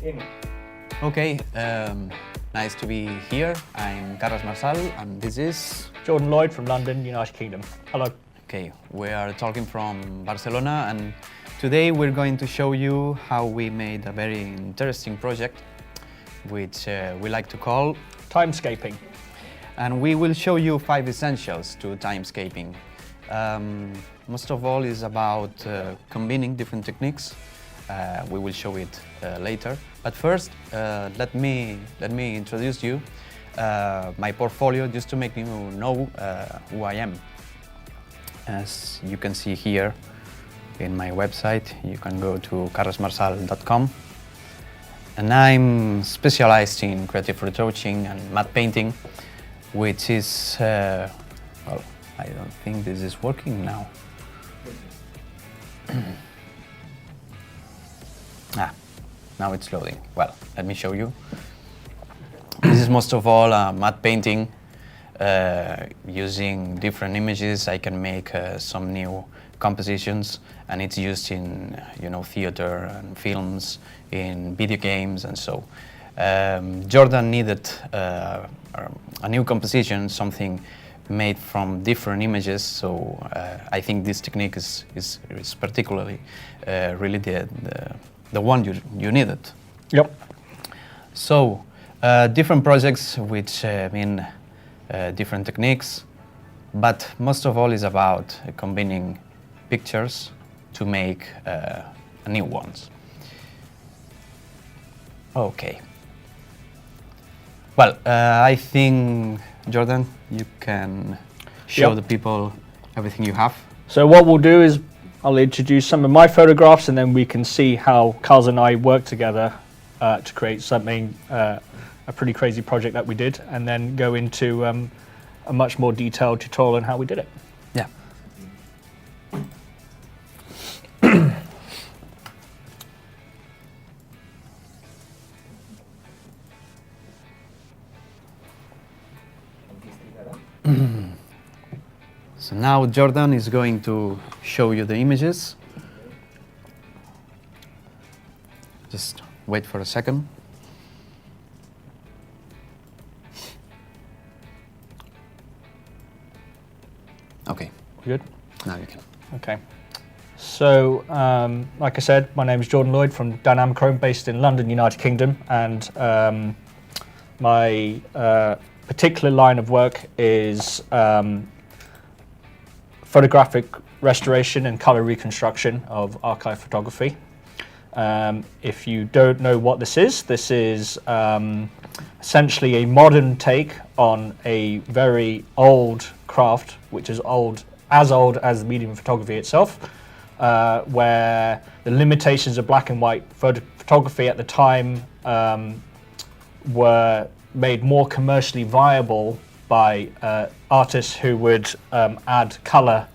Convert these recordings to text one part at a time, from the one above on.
In. Okay, nice to be here. I'm Carles Marsal and this is... Jordan Lloyd from London, United Kingdom. Hello. Okay, we are talking from Barcelona and today we're going to show you how we made a very interesting project which we like to call Timescaping. And we will show you 5 essentials to timescaping. Most of all is about combining different techniques. We will show it later. But first, let me introduce you my portfolio just to make you know who I am. As you can see here in my website, you can go to carlesmarsal.com. And I'm specialized in creative retouching and matte painting, which is, well, I don't think this is working now. Now it's loading. Well, let me show you. This is most of all matte painting. Using different images, I can make some new compositions, and it's used in, theater and films, in video games, and so. Jordan needed a new composition, something made from different images, so I think this technique is particularly really the one you needed. Yep. So, different projects which mean different techniques, but most of all is about combining pictures to make new ones. Okay. Well, I think, Jordan, you can show the people everything you have. So what we'll do is I'll introduce some of my photographs and then we can see how Carles and I worked together to create something, a pretty crazy project that we did, and then go into a much more detailed tutorial on how we did it. Yeah. So now Jordan is going to show you the images. Just wait for a second. Okay. Good? Now you can. Okay. So, like I said, my name is Jordan Lloyd from Dynamichrome, based in London, United Kingdom, and my particular line of work is photographic restoration and color reconstruction of archive photography. If you don't know what this is essentially a modern take on a very old craft, which is as old as the medium of photography itself, where the limitations of black and white photography at the time were made more commercially viable by artists who would add color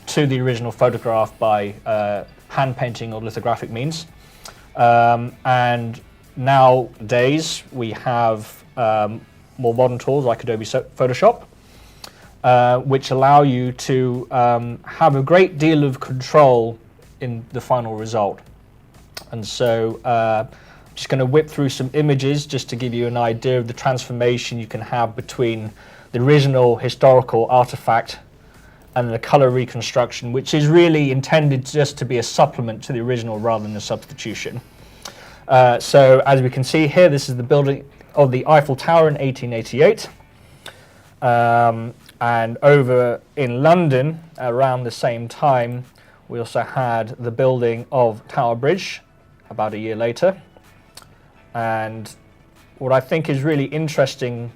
to the original photograph by hand painting or lithographic means. And nowadays we have more modern tools like Adobe Photoshop, which allow you to have a great deal of control in the final result. And so I'm just going to whip through some images just to give you an idea of the transformation you can have between the original historical artifact and the color reconstruction, which is really intended just to be a supplement to the original rather than a substitution. So as we can see here, this is the building of the Eiffel Tower in 1888. And over in London, around the same time, we also had the building of Tower Bridge about a year later. And what I think is really interesting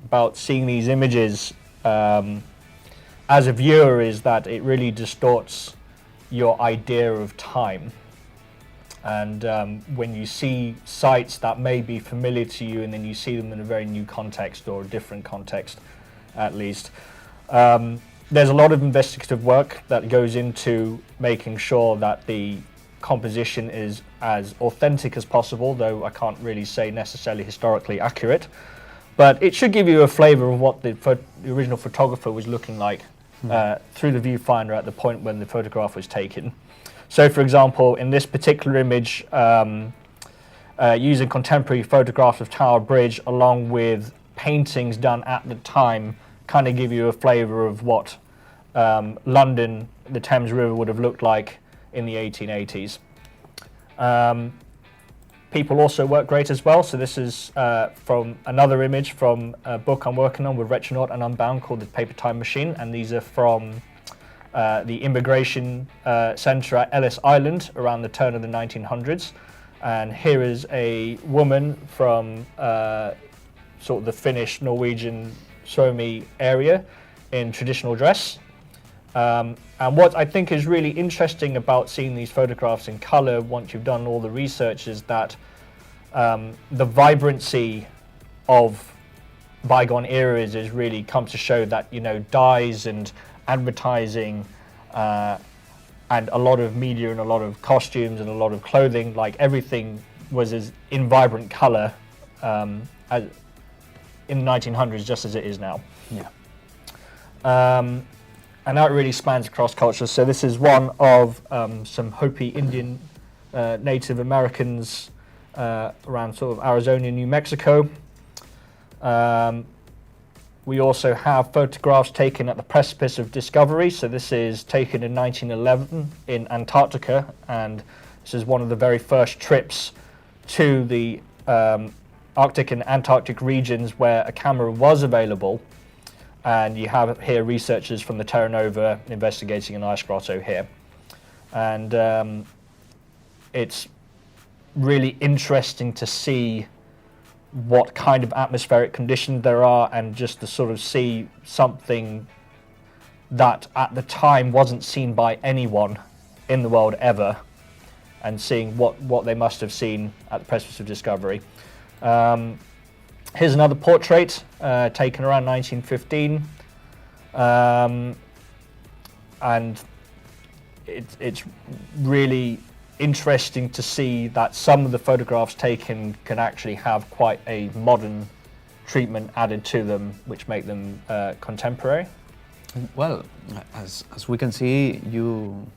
about seeing these images as a viewer is that it really distorts your idea of time. And when you see sites that may be familiar to you and then you see them in a very new context or a different context at least, there's a lot of investigative work that goes into making sure that the composition is as authentic as possible, though I can't really say necessarily historically accurate. But it should give you a flavor of what the original photographer was looking like through the viewfinder at the point when the photograph was taken. So for example, in this particular image, using contemporary photographs of Tower Bridge along with paintings done at the time kind of give you a flavour of what London, the Thames River would have looked like in the 1880s. People also work great as well. So this is from another image from a book I'm working on with Retronaut and Unbound called The Paper Time Machine, and these are from the immigration centre at Ellis Island around the turn of the 1900s. And here is a woman from sort of the Finnish, Norwegian, Suomi area in traditional dress. And what I think is really interesting about seeing these photographs in colour once you've done all the research is that the vibrancy of bygone eras is really come to show that, you know, dyes and advertising and a lot of media and a lot of costumes and a lot of clothing, like everything was as in vibrant colour as in the 1900s just as it is now. Yeah. And that really spans across cultures. So this is one of some Hopi Indian Native Americans around sort of Arizona, New Mexico. We also have photographs taken at the precipice of discovery. So this is taken in 1911 in Antarctica, and this is one of the very first trips to the Arctic and Antarctic regions where a camera was available. And you have here researchers from the Terra Nova investigating an ice grotto here. And it's really interesting to see what kind of atmospheric conditions there are, and just to sort of see something that at the time wasn't seen by anyone in the world ever, and seeing what they must have seen at the precipice of discovery. Here's another portrait taken around 1915, and it's really interesting to see that some of the photographs taken can actually have quite a modern treatment added to them, which make them contemporary. Well, as we can see, you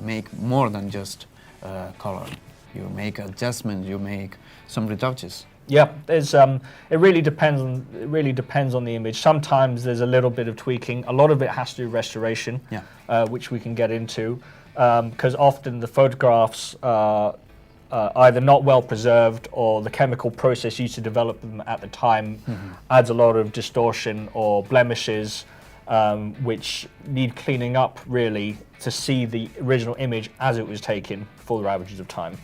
make more than just color. You make adjustments. You make some retouches. Yeah, there's it really depends on the image. Sometimes there's a little bit of tweaking. A lot of it has to do with restoration, Yeah. which we can get into, because often the photographs are either not well preserved, or the chemical process used to develop them at the time adds a lot of distortion or blemishes, which need cleaning up really to see the original image as it was taken for the ravages of time.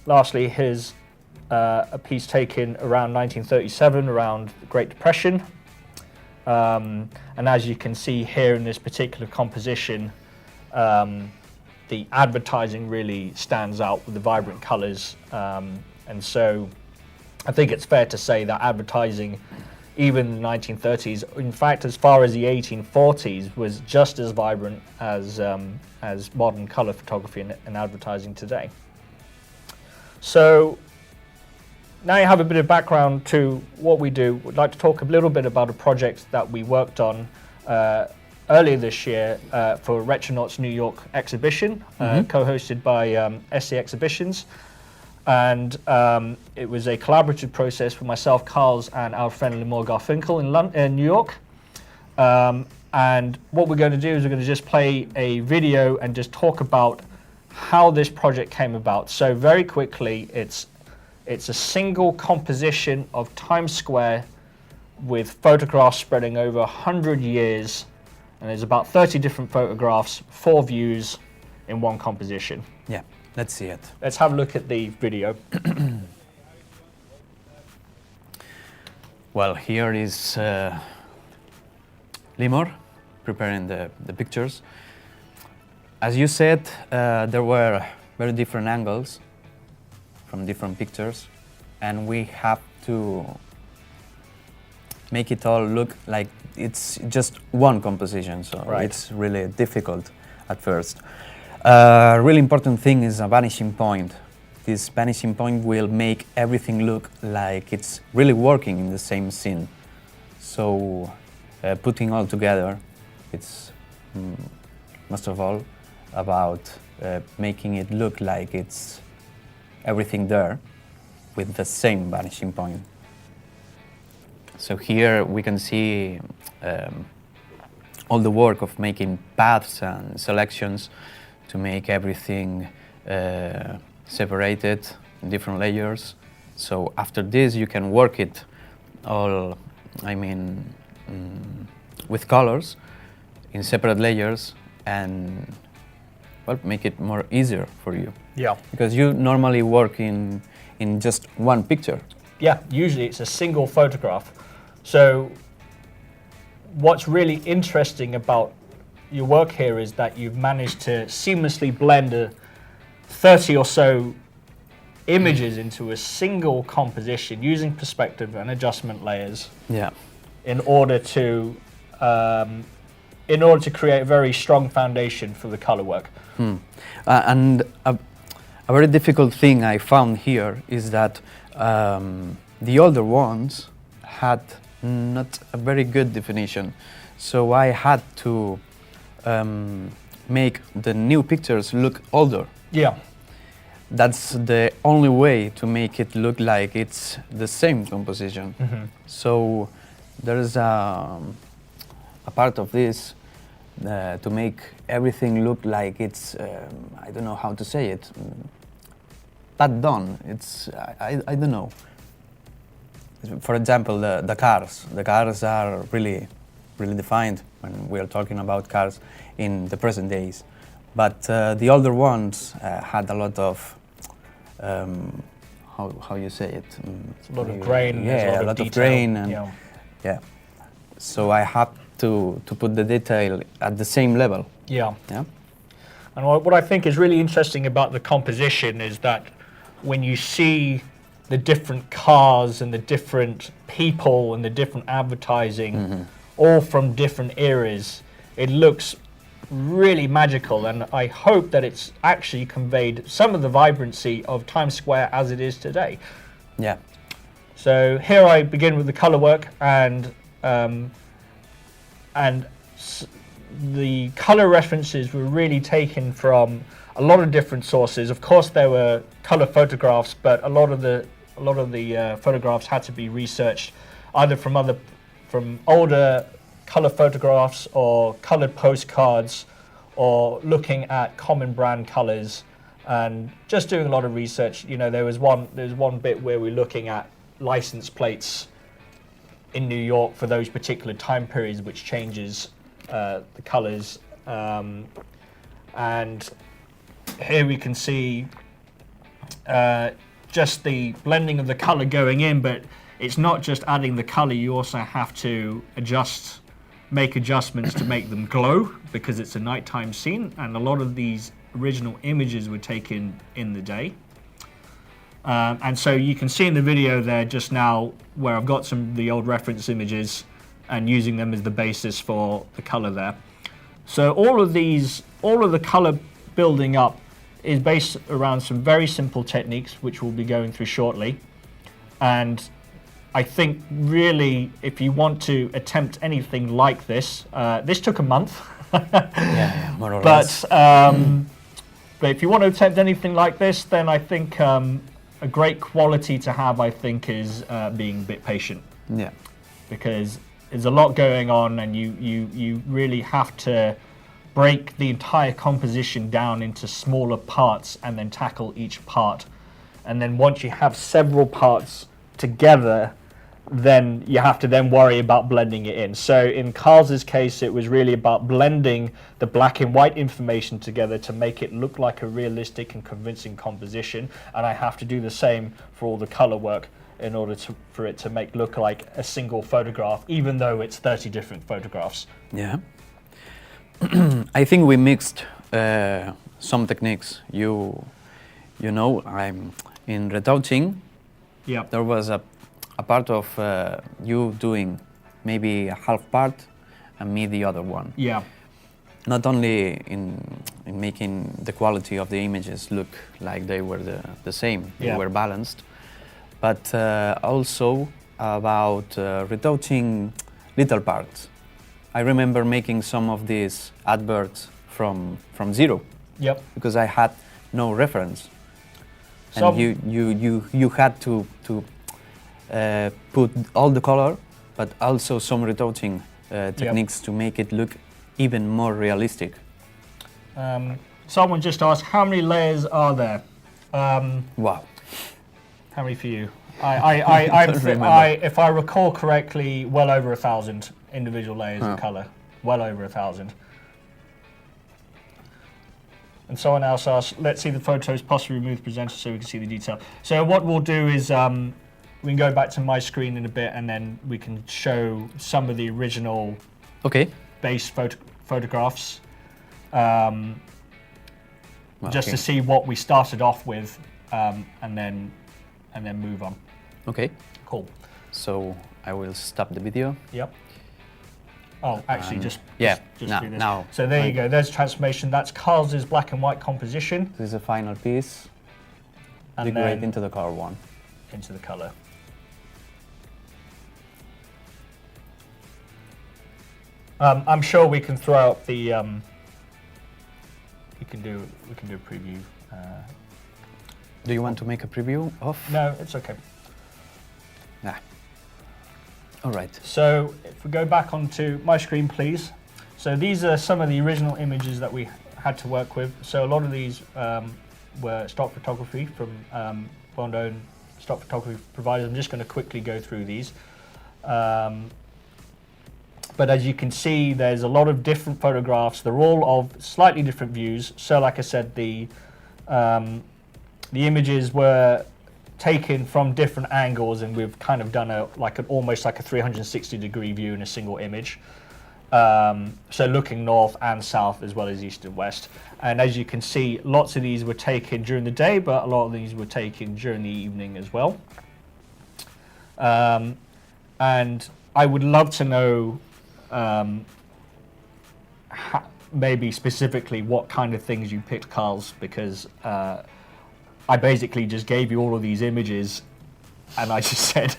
Lastly, here's a piece taken around 1937, around the Great Depression. And as you can see here in this particular composition, the advertising really stands out with the vibrant colours. And so I think it's fair to say that advertising, even in the 1930s, in fact, as far as the 1840s, was just as vibrant as modern colour photography and advertising today. So now you have a bit of background to what we do. We'd like to talk a little bit about a project that we worked on earlier this year for Retronaut's New York exhibition, co-hosted by SC Exhibitions. And it was a collaborative process with myself, Carles, and our friend Limor Garfinkel in New York. And what we're going to do is we're going to just play a video and just talk about how this project came about. So very quickly, it's a single composition of Times Square with photographs spreading over 100 years, and there's about 30 different photographs, 4 views in one composition. Yeah, let's see it. Let's have a look at the video. Well, here is Limor preparing the pictures. As you said, there were very different angles from different pictures, and we have to make it all look like it's just one composition, so Right. It's really difficult at first. Really important thing is a vanishing point. This vanishing point will make everything look like it's really working in the same scene. So putting all together, it's most of all about making it look like it's everything there with the same vanishing point. So here we can see all the work of making paths and selections to make everything separated in different layers. So after this you can work it all, with colors in separate layers and well, make it more easier for you. Yeah. Because you normally work in just one picture. Yeah, usually it's a single photograph. So what's really interesting about your work here is that you've managed to seamlessly blend 30 or so images into a single composition using perspective and adjustment layers. Yeah. In order to create a very strong foundation for the color work. And a very difficult thing I found here is that the older ones had not a very good definition. So I had to make the new pictures look older. Yeah. That's the only way to make it look like it's the same composition. So there's a part of this to make everything look like it's, I don't know how to say it, pat done. It's, I don't know. For example, the cars. The cars are really defined when we are talking about cars in the present days. But the older ones had a lot of, how you say it? It's a lot of grain. Yeah, a lot of grain. And yeah. Yeah. So I had to put the detail at the same level. Yeah. Yeah. And what I think is really interesting about the composition is that when you see the different cars and the different people and the different advertising, all from different eras, it looks really magical, and I hope that it's actually conveyed some of the vibrancy of Times Square as it is today. Yeah. So here I begin with the color work, and the color references were really taken from a lot of different sources. Of course, there were color photographs, but a lot of the photographs had to be researched either from older color photographs or colored postcards, or looking at common brand colors and just doing a lot of research. You know, there's one bit where we're looking at license plates in New York for those particular time periods, which changes the colors. And here we can see just the blending of the color going in, but it's not just adding the color, you also have to make adjustments to make them glow, because it's a nighttime scene, and a lot of these original images were taken in the day. And so you can see in the video there just now where I've got some of the old reference images and using them as the basis for the color there. So all of the color building up is based around some very simple techniques, which we'll be going through shortly. And I think really, if you want to attempt anything like this, this took a month. Yeah, more or less. But if you want to attempt anything like this, then I think a great quality to have, I think, is being a bit patient. Yeah. Because there's a lot going on, and you really have to break the entire composition down into smaller parts and then tackle each part. And then once you have several parts together, then you have to then worry about blending it in. So in Carles's case, it was really about blending the black and white information together to make it look like a realistic and convincing composition. And I have to do the same for all the color work in order for it to look like a single photograph, even though it's 30 different photographs. Yeah. I think we mixed some techniques. You know, I'm in retouching. Yeah. There was a part of you doing maybe a half part and me the other one. Yeah. Not only in making the quality of the images look like they were the same, they were balanced, but also about retouching little parts. I remember making some of these adverts from zero. Yep. Because I had no reference. and you had to put all the color, but also some retouching techniques to make it look even more realistic. Someone just asked, how many layers are there? Wow. How many for you? If I recall correctly, well over 1,000 individual layers of color. Well over 1,000. And someone else asked, let's see the photos, possibly remove the presenter so we can see the detail. So what we'll do is we can go back to my screen in a bit, and then we can show some of the original base photographs, just to see what we started off with, and then move on. Okay. Cool. So I will stop the video. Yep. Oh, actually, just do this. Now. So there you go. There's transformation. That's Carles's black and white composition. This is the final piece. And decorate into the color one. Into the color. I'm sure we can throw out the. We can do a preview. Do you want to make a preview of? No, it's okay. Nah. All right. So if we go back onto my screen, please. So these are some of the original images that we had to work with. So a lot of these were stock photography from well-known stock photography providers. I'm just going to quickly go through these. But as you can see, there's a lot of different photographs. They're all of slightly different views. So like I said, the images were taken from different angles, and we've kind of done almost like a 360-degree view in a single image. So looking north and south as well as east and west. And as you can see, lots of these were taken during the day, but a lot of these were taken during the evening as well. And I would love to know maybe specifically what kind of things you picked, Carles, because I basically just gave you all of these images and I just said,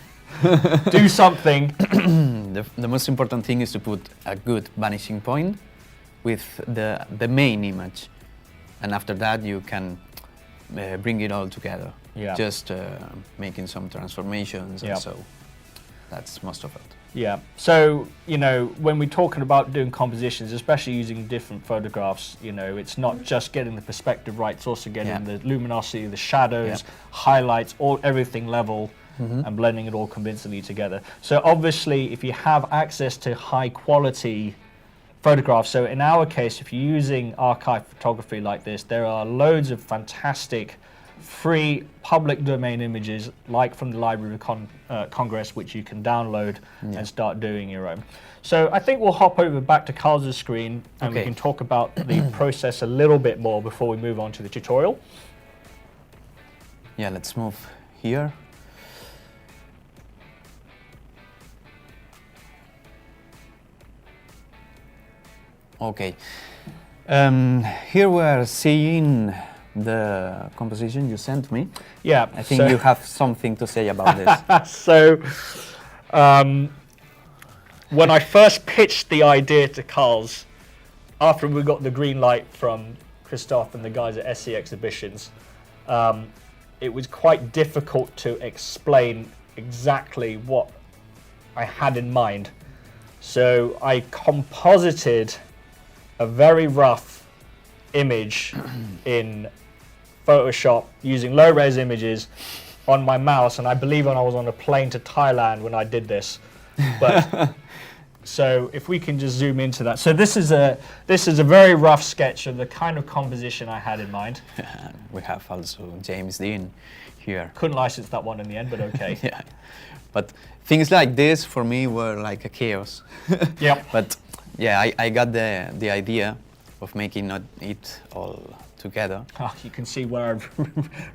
do something. The most important thing is to put a good vanishing point with the main image. And after that, you can bring it all together. Yeah. Just making some transformations and so that's most of it. Yeah, so, you know, when we're talking about doing compositions, especially using different photographs, you know, it's not just getting the perspective right, it's also getting the luminosity, the shadows, highlights, everything level, and blending it all convincingly together. So obviously, if you have access to high quality photographs, so in our case, if you're using archive photography like this, there are loads of fantastic free public domain images, like from the Library of Congress, which you can download and start doing your own. So I think we'll hop over back to Carles's screen and we can talk about the process a little bit more before we move on to the tutorial. Yeah, let's move here. Okay. Here we are seeing the composition you sent me. Yeah. I think you have something to say about this. So, when I first pitched the idea to Carles, after we got the green light from Christoph and the guys at SC Exhibitions, it was quite difficult to explain exactly what I had in mind. So I composited a very rough image in Photoshop using low-res images on my mouse, and I believe when I was on a plane to Thailand when I did this. But so if we can just zoom into that. So this is a very rough sketch of the kind of composition I had in mind. We have also James Dean here. Couldn't license that one in the end, but okay. Yeah. But things like this for me were like a chaos. Yeah. But yeah, I got the idea of making it all together. Oh, you can see where I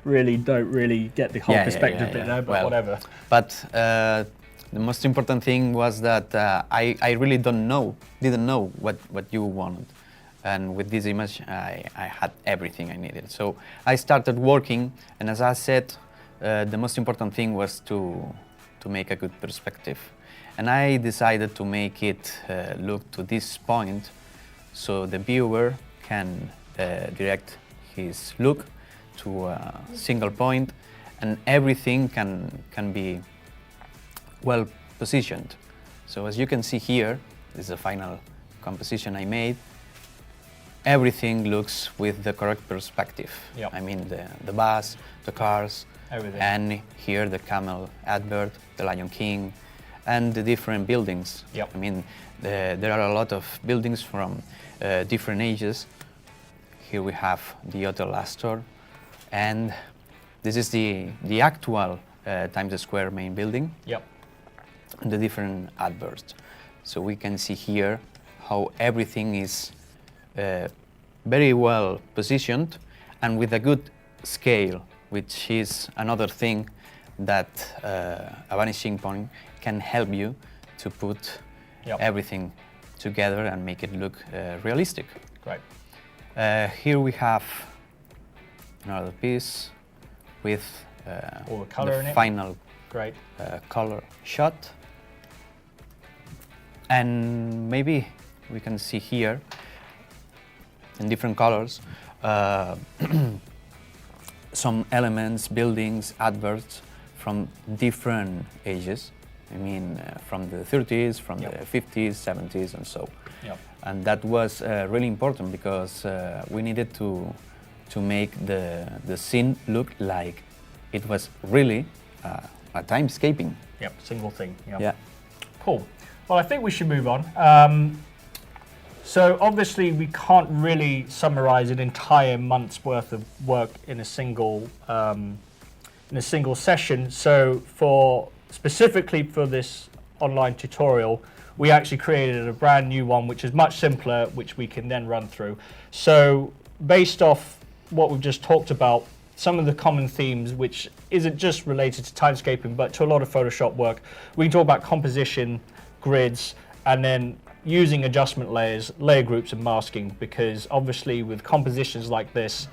really don't get the whole perspective bit there, but whatever. But the most important thing was that I really didn't know what you wanted. And with this image, I had everything I needed. So I started working, and as I said, the most important thing was to make a good perspective. And I decided to make it look to this point so the viewer can direct his look to a single point, and everything can be well positioned. So as you can see here, this is the final composition I made. Everything looks with the correct perspective. Yep. I mean the bus, the cars, Everything. and here the camel advert, the Lion King, and the different buildings. Yep. I mean there are a lot of buildings from different ages. Here we have the Hotel Astor, and this is the actual Times Square main building. Yep. And the different adverts. So we can see here how everything is very well positioned and with a good scale, which is another thing that a vanishing point can help you to put Yep. everything together and make it look realistic. Great. Here we have another piece with All the colour in it. final Great. color shot. And maybe we can see here in different colors some elements, buildings, adverts from different ages. I mean from the 30s, from Yep. the 50s, 70s and so. Yep. And that was really important because we needed to make the scene look like it was really a timescaping. Yep. Single thing. Yep. Yeah. Cool. Well, I think we should move on. So obviously we can't really summarize an entire month's worth of work in a single session. So specifically for this online tutorial, we actually created a brand new one, which is much simpler, which we can then run through. So based off what we've just talked about, some of the common themes, which isn't just related to timescaping, but to a lot of Photoshop work, we can talk about composition, grids, and then using adjustment layers, layer groups, and masking, because obviously with compositions like this,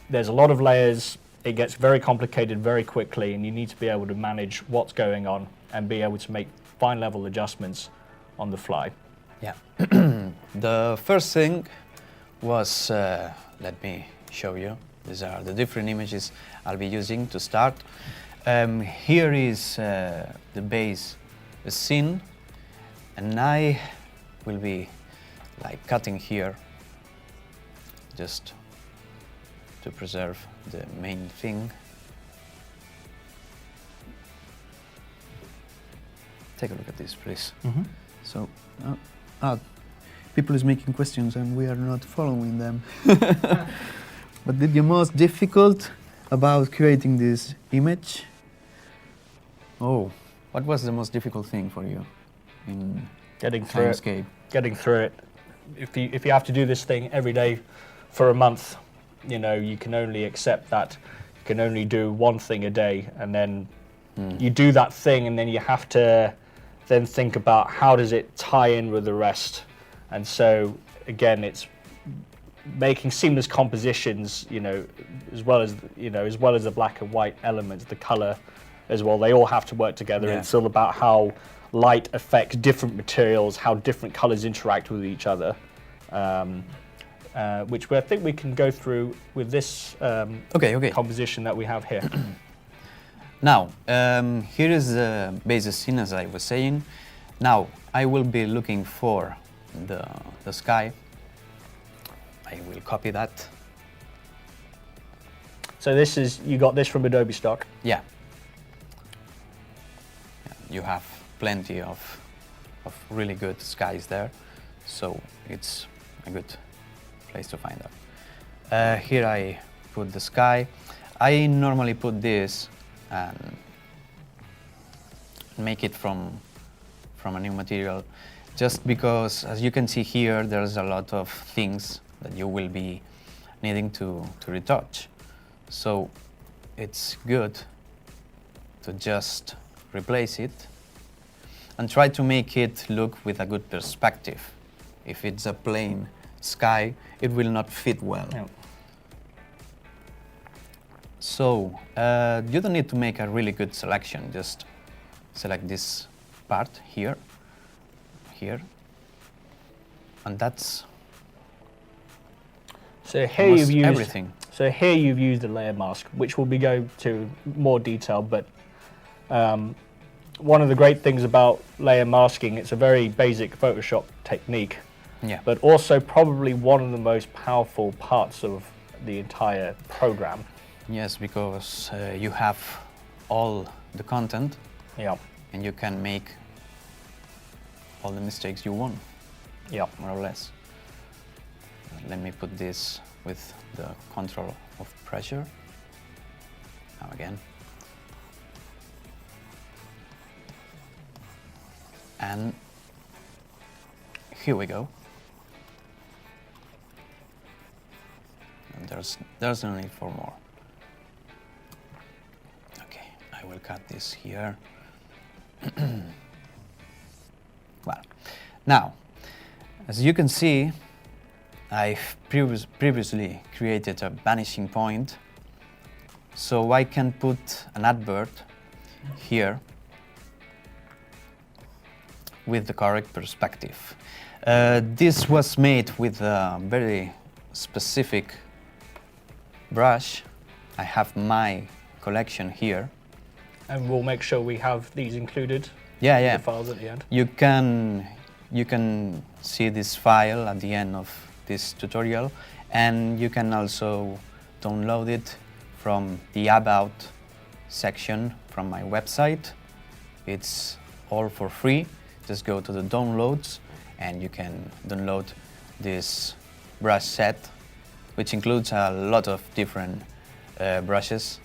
there's a lot of layers, it gets very complicated very quickly, and you need to be able to manage what's going on and be able to make fine level adjustments on the fly. Yeah. The first thing was, let me show you. These are the different images I'll be using to start. Here is the base scene, and I will be like cutting here just to preserve the main thing. Take a look at this, please. Mm-hmm. So, people is making questions and we are not following them. What did the most difficult about creating this image? Oh, what was the most difficult thing for you in Getting through it. Timescape? Getting through it. If you have to do this thing every day for a month, you can only accept that you can only do one thing a day, and then you do that thing, and then you have to then think about how does it tie in with the rest. And so again, it's making seamless compositions, as well as the black and white elements, the color as well. They all have to work together. Yeah. It's all about how light affects different materials, how different colors interact with each other, which I think we can go through with this Okay. composition that we have here. Now, here is the basic scene, as I was saying. Now, I will be looking for the sky. I will copy that. So you got this from Adobe Stock. Yeah. You have plenty of really good skies there, so it's a good place to find out. Here I put the sky. I normally put this and make it from a new material, just because, as you can see here, there's a lot of things that you will be needing to retouch. So it's good to just replace it and try to make it look with a good perspective. If it's a plain sky, it will not fit well. Yeah. So you don't need to make a really good selection, just select this part here, and that's So here you've used everything. So here you've used a layer mask, which we'll be going to more detail, but one of the great things about layer masking, it's a very basic Photoshop technique, Yeah. but also probably one of the most powerful parts of the entire program. Yes, because you have all the content Yeah, and you can make all the mistakes you want, yeah. more or less. Let me put this with the control of pressure. Now again. And here we go. And there's no need for more. Okay, I will cut this here. Well, now, as you can see, I've previously created a vanishing point, so I can put an advert here with the correct perspective. This was made with a very specific brush. I have my collection here. And we'll make sure we have these included Yeah, in yeah. the files at the end. You can see this file at the end of this tutorial, and you can also download it from the About section from my website. It's all for free. Just go to the downloads and you can download this brush set, which includes a lot of different brushes.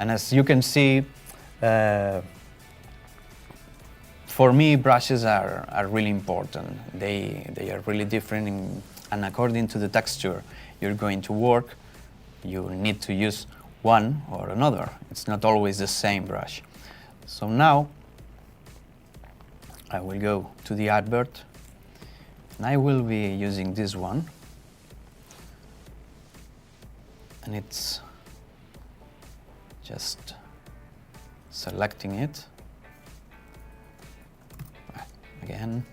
And as you can see, for me, brushes are really important. They are really different, and according to the texture you're going to work, you need to use one or another. It's not always the same brush. So now I will go to the advert, and I will be using this one, and it's just selecting it again.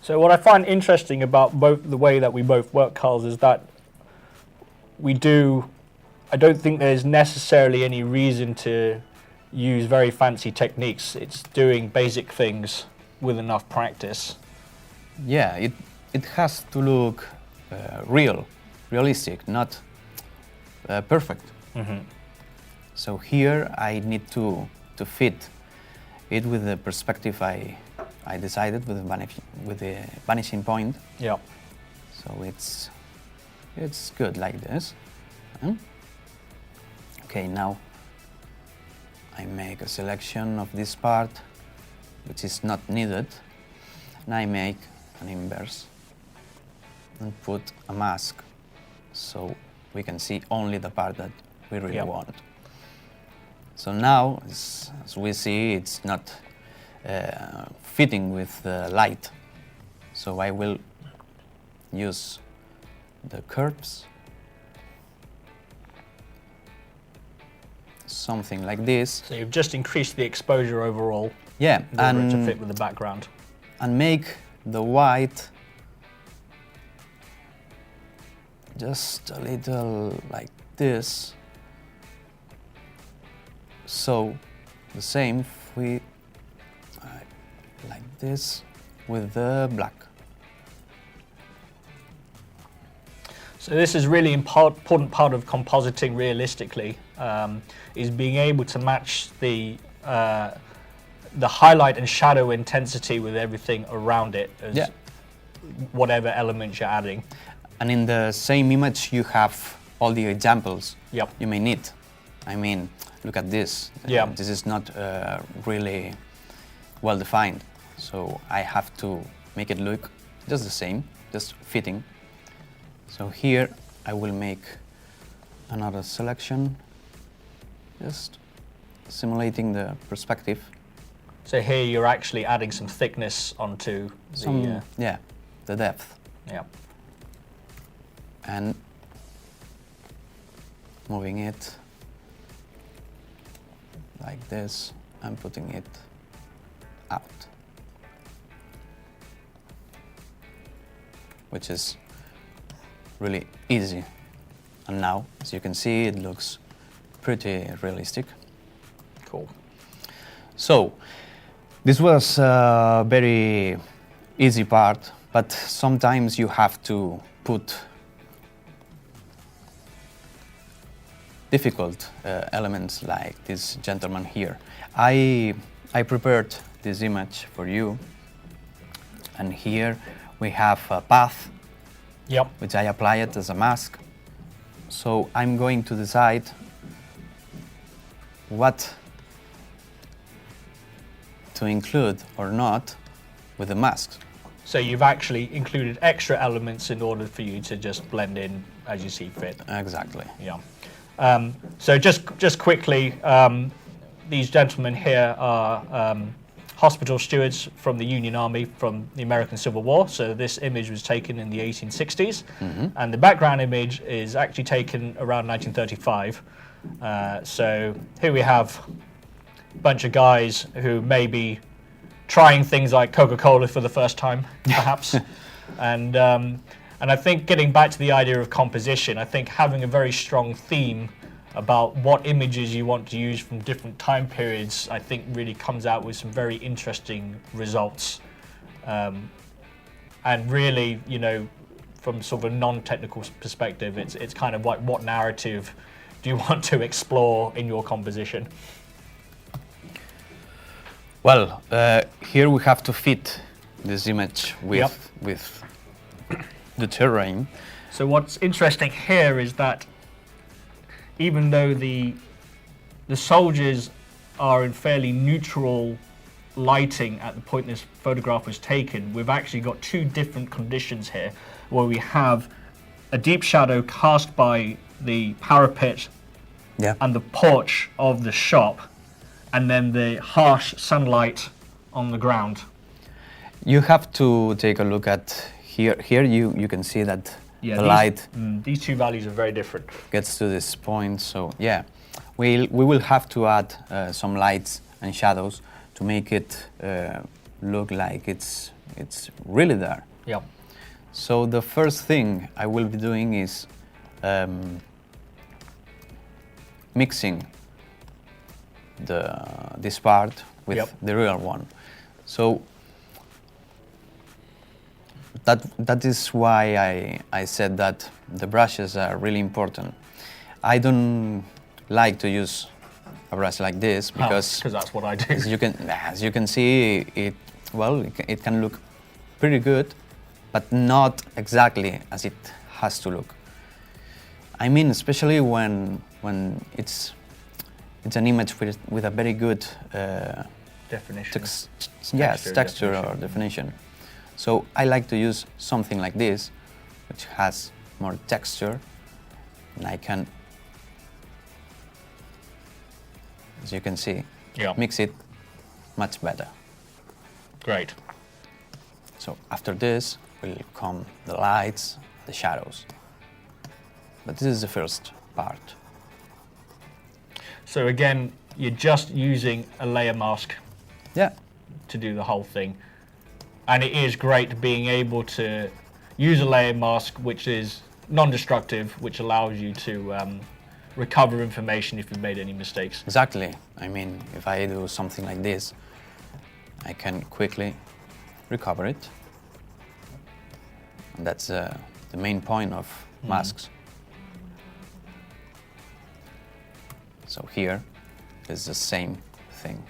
So what I find interesting about the way that we both work, Carles, is that I don't think there's necessarily any reason to use very fancy techniques. It's doing basic things with enough practice. Yeah, it has to look realistic, not perfect. Mm-hmm. So here I need to fit it with the perspective I decided with the vanishing point. Yeah. So it's good like this. Okay, now I make a selection of this part, which is not needed, and I make an inverse and put a mask, so we can see only the part that we really want. So now, as we see, it's not fitting with the light. So I will use the curves, something like this. So you've just increased the exposure overall. Yeah, in order to fit with the background. And make the white just a little like this. So the same if we like this with the black. So this is really important part of compositing realistically, is being able to match the highlight and shadow intensity with everything around it, as whatever elements you're adding. And in the same image you have all the examples you may need. I mean, look at this. This is not really well defined, so I have to make it look just the same, just fitting. So here I will make another selection, just simulating the perspective. So here you're actually adding some thickness onto the... the depth. Yeah. And moving it like this and putting it out, which is really easy. And now, as you can see, it looks pretty realistic. Cool. So, this was a very easy part, but sometimes you have to put difficult elements like this gentleman here. I prepared this image for you, and here we have a path, Yep. which I apply it as a mask. So I'm going to decide what to include or not with the masks. So you've actually included extra elements in order for you to just blend in as you see fit. Exactly. Yeah. So just quickly, these gentlemen here are hospital stewards from the Union Army from the American Civil War. So this image was taken in the 1860s, and the background image is actually taken around 1935. So here we have a bunch of guys who may be trying things like Coca-Cola for the first time, perhaps. And I think getting back to the idea of composition, I think having a very strong theme about what images you want to use from different time periods, I think really comes out with some very interesting results. And really, you know, from sort of a non-technical perspective, it's kind of like what narrative do you want to explore in your composition? Well, here we have to fit this image with the terrain. So what's interesting here is that even though the soldiers are in fairly neutral lighting at the point this photograph was taken, we've actually got two different conditions here, where we have a deep shadow cast by the parapet and the porch of the shop, and then the harsh sunlight on the ground. You have to take a look at here. Here you can see that the light these two values are very different. Gets to this point. So yeah, we will have to add some lights and shadows to make it look like it's really there. Yeah. So the first thing I will be doing is mixing this part with the real one. So that is why I said that the brushes are really important. I don't like to use a brush like this because that's what I do. As you can see, it can look pretty good, but not exactly as it has to look. I mean, especially when it's an image with a very good definition. Texture or definition. So I like to use something like this, which has more texture, and I can, as you can see, mix it much better. Great. So after this will come the lights, the shadows. But this is the first part. So again, you're just using a layer mask to do the whole thing. And it is great being able to use a layer mask which is non-destructive, which allows you to recover information if you've made any mistakes. Exactly. I mean, if I do something like this, I can quickly recover it. And that's the main point of masks. So here is the same thing.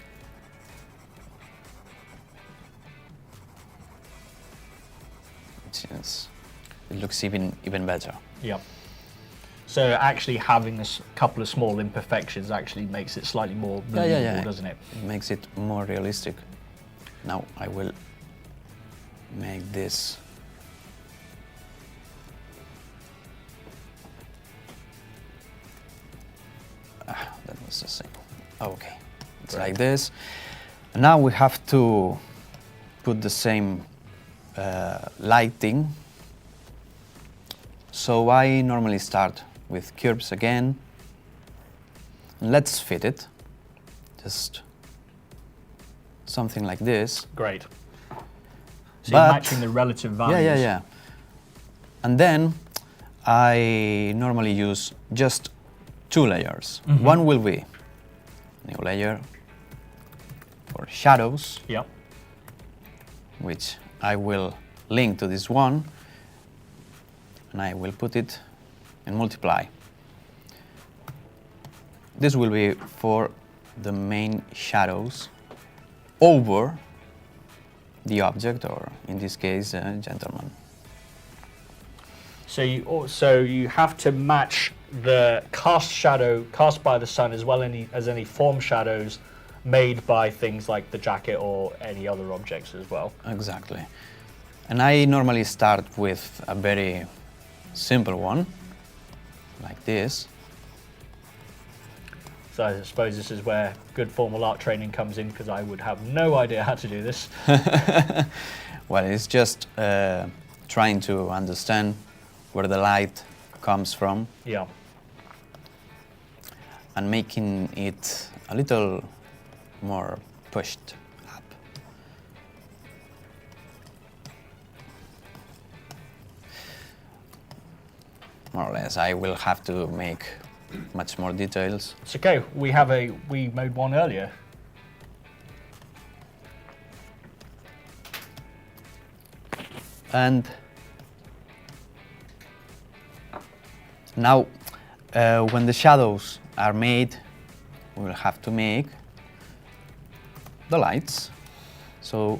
It looks even better. Yep. So actually having a couple of small imperfections actually makes it slightly more believable, doesn't it? It makes it more realistic. Now I will make this. That was the same. Okay, it's like this. And now we have to put the same lighting. So I normally start with curves again. Let's fit it. Just something like this. Great. So you're matching the relative values. Yeah. And then I normally use just 2 layers. One will be new layer for shadows, Yep. which I will link to this one, and I will put it in multiply. This will be for the main shadows over the object, or in this case, a gentleman. So you have to match the cast shadow cast by the sun as well as any form shadows made by things like the jacket or any other objects as well. Exactly. And I normally start with a very simple one, like this. So I suppose this is where good formal art training comes in, because I would have no idea how to do this. Well, it's just trying to understand where the light comes from. Yeah. And making it a little more pushed up. More or less, I will have to make much more details. It's okay. We made one earlier. And now, when the shadows are made, we will have to make the lights. So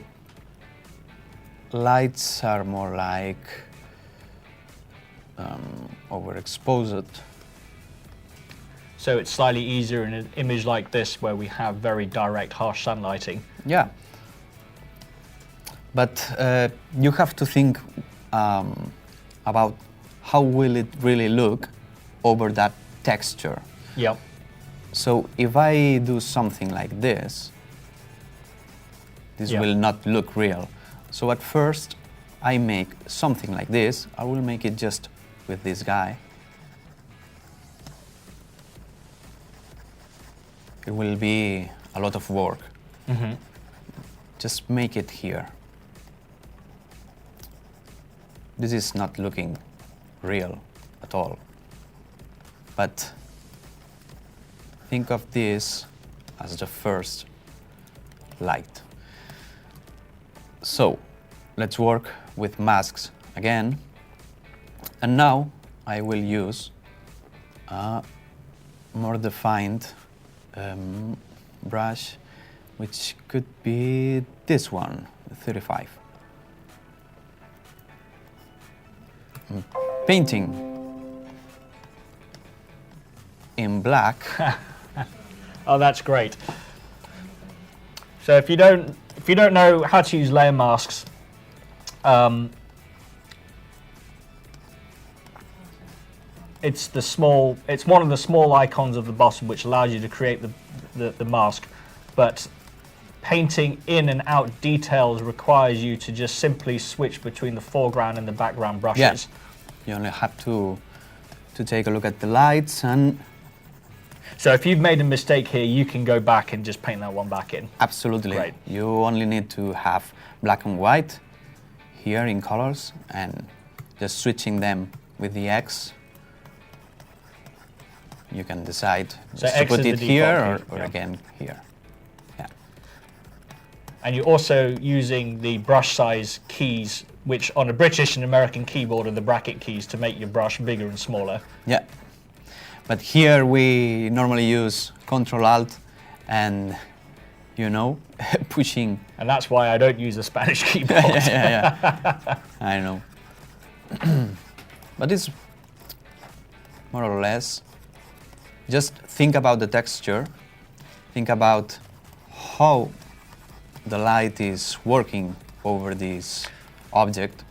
lights are more like overexposed. So it's slightly easier in an image like this where we have very direct, harsh sunlighting. Yeah. But you have to think about how will it really look over that texture. Yep. So if I do something like this, this Yeah. will not look real. So at first, I make something like this. I will make it just with this guy. It will be a lot of work. Just make it here. This is not looking real at all. But think of this as the first light. So let's work with masks again. And now I will use a more defined brush, which could be this one, the 35. Painting in black. Oh, that's great. So if you don't know how to use layer masks, it's one of the small icons of the bottom which allows you to create the mask, but painting in and out details requires you to just simply switch between the foreground and the background brushes. Yeah. You only have to take a look at the lights, and so if you've made a mistake here, you can go back and just paint that one back in. absolutely. Great. You only need to have black and white here in colors, and just switching them with the X. You can decide So just to X put is the it here default or here, yeah. again here. Yeah. And you're also using the brush size keys, which on a British and American keyboard are the bracket keys to make your brush bigger and smaller. Yeah. But here we normally use Control-Alt and, you know, pushing. And that's why I don't use a Spanish keyboard. Yeah. I know. But it's more or less, just think about the texture, think about how the light is working over this object.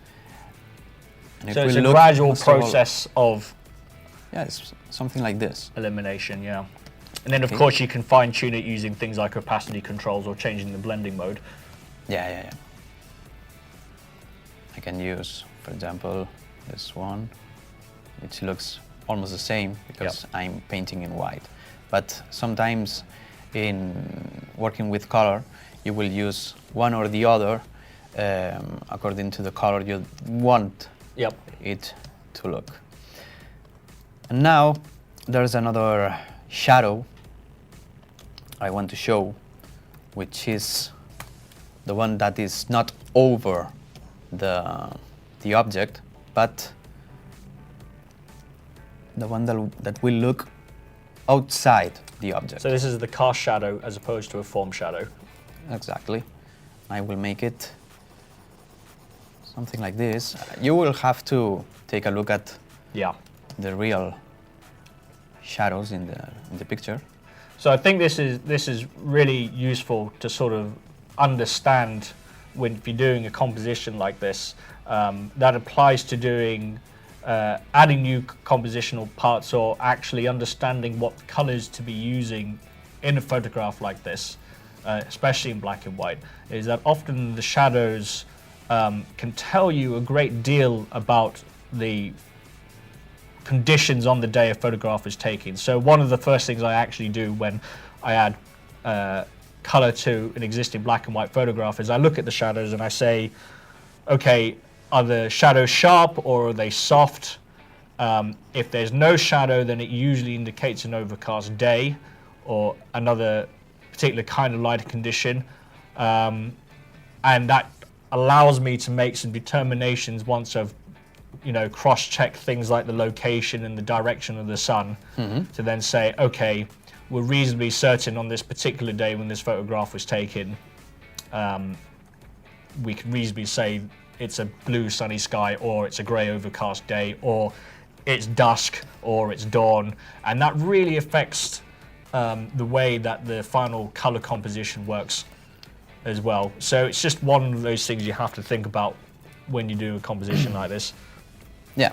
And So it it's will a look, gradual most of all- process of Yeah, it's something like this. elimination, yeah. And then of Okay. course you can fine tune it using things like opacity controls or changing the blending mode. Yeah. I can use, for example, this one, which looks almost the same because I'm painting in white. But sometimes in working with color, you will use one or the other according to the color you want Yep. it to look. And now there's another shadow I want to show, which is the one that is not over the object, but the one that will look outside the object. So this is the cast shadow as opposed to a form shadow. Exactly. I will make it something like this. You will have to take a look at the real shadows in the picture. So I think this is really useful to sort of understand when if you're doing a composition like this. That applies to doing adding new compositional parts or actually understanding what colors to be using in a photograph like this, especially in black and white, is that often the shadows can tell you a great deal about the conditions on the day a photograph is taken. So one of the first things I actually do when I add color to an existing black and white photograph is I look at the shadows and I say, okay, are the shadows sharp or are they soft? If there's no shadow, then it usually indicates an overcast day or another particular kind of lighting condition. And that allows me to make some determinations once I've cross-check things like the location and the direction of the sun, to then say, okay, we're reasonably certain on this particular day when this photograph was taken, we can reasonably say it's a blue sunny sky, or it's a grey overcast day, or it's dusk, or it's dawn, and that really affects the way that the final color composition works as well. So it's just one of those things you have to think about when you do a composition like this. Yeah,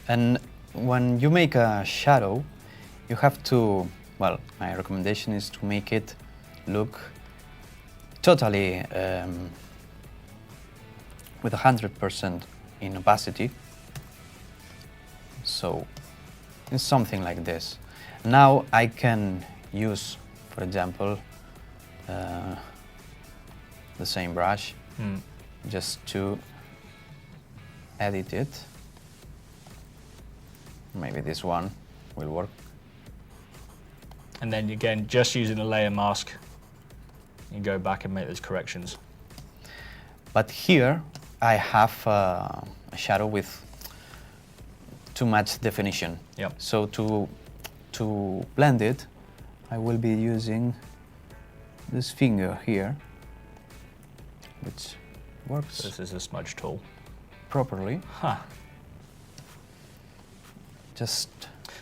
and when you make a shadow, you have to, well, my recommendation is to make it look totally with 100% in opacity. So it's something like this. Now I can use, for example, the same brush just to edit it. Maybe this one will work. And then again, just using a layer mask, you go back and make those corrections. But here I have a shadow with too much definition. Yep. So to blend it, I will be using this finger here, which works. This is a smudge tool. Properly. Huh. Just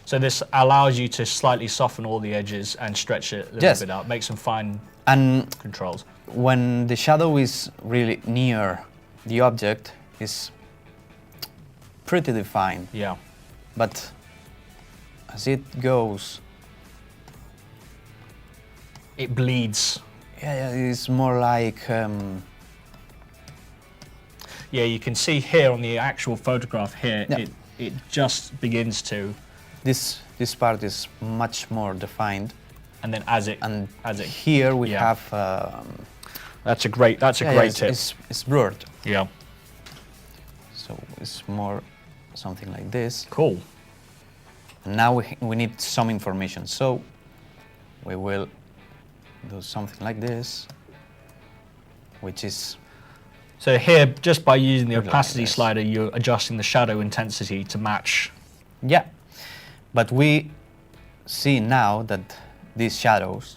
so this allows you to slightly soften all the edges and stretch it a little bit out, make some fine controls. When the shadow is really near the object, it's pretty defined. Yeah. But as it goes, it bleeds. Yeah, it's more like. Yeah, you can see here on the actual photograph here, yeah. It just begins to. This part is much more defined. And then as it here we have. That's a great tip. It's blurred. Yeah. So it's more something like this. Cool. And now we need some information. So we will do something like this, which is. So here, just by using the opacity slider, you're adjusting the shadow intensity to match. Yeah, but we see now that these shadows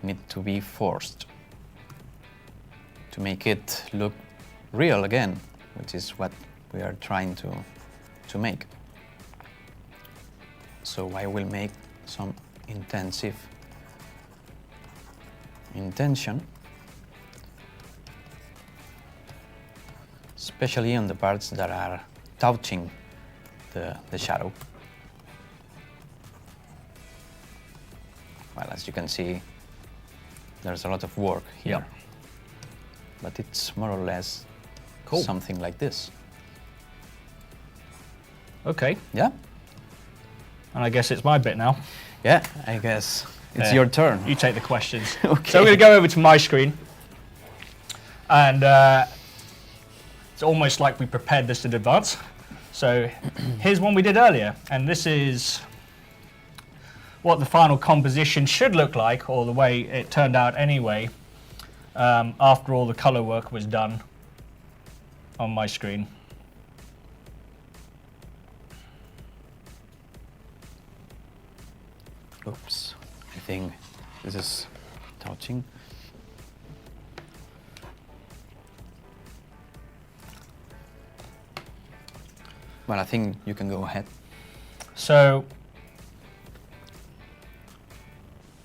need to be forced to make it look real again, which is what we are trying to make. So I will make some intention, especially on the parts that are touching the shadow. Well, as you can see, there's a lot of work here. Yep. But it's more or less something like this. Okay. Yeah? And I guess it's my bit now. Yeah, I guess it's your turn. You take the questions. Okay. So I'm going to go over to my screen. And it's almost like we prepared this in advance. So here's one we did earlier, and this is what the final composition should look like, or the way it turned out anyway, after all the color work was done on my screen. Oops, I think this is touching. Well, I think you can go ahead. So,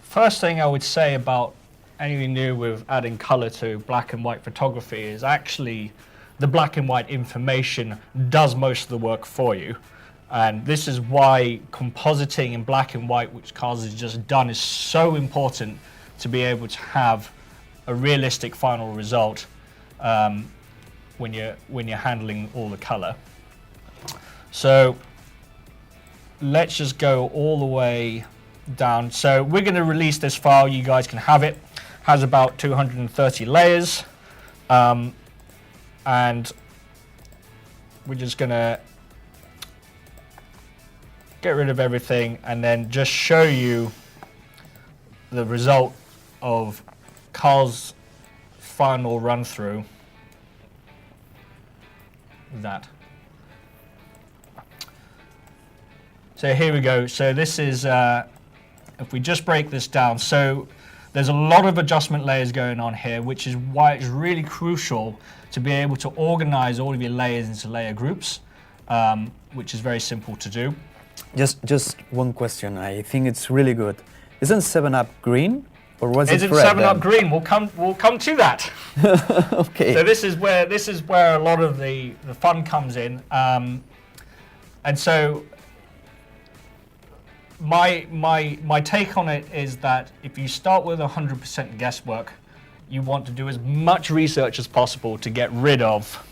first thing I would say about anything new with adding color to black and white photography is actually the black and white information does most of the work for you. And this is why compositing in black and white, which Carles has just done, is so important to be able to have a realistic final result when you're handling all the color. So let's just go all the way down. So we're going to release this file. You guys can have it. Has about 230 layers, and we're just going to get rid of everything and then just show you the result of Carles' final run through that. So here we go. So this is, if we just break this down, so there's a lot of adjustment layers going on here, which is why it's really crucial to be able to organize all of your layers into layer groups, which is very simple to do. Just one question. I think it's really good. Isn't 7-Up green, or was it red? Isn't 7-Up green? We'll come to that. Okay. So this is where a lot of the fun comes in, and so my take on it is that if you start with 100% guesswork, you want to do as much research as possible to get rid of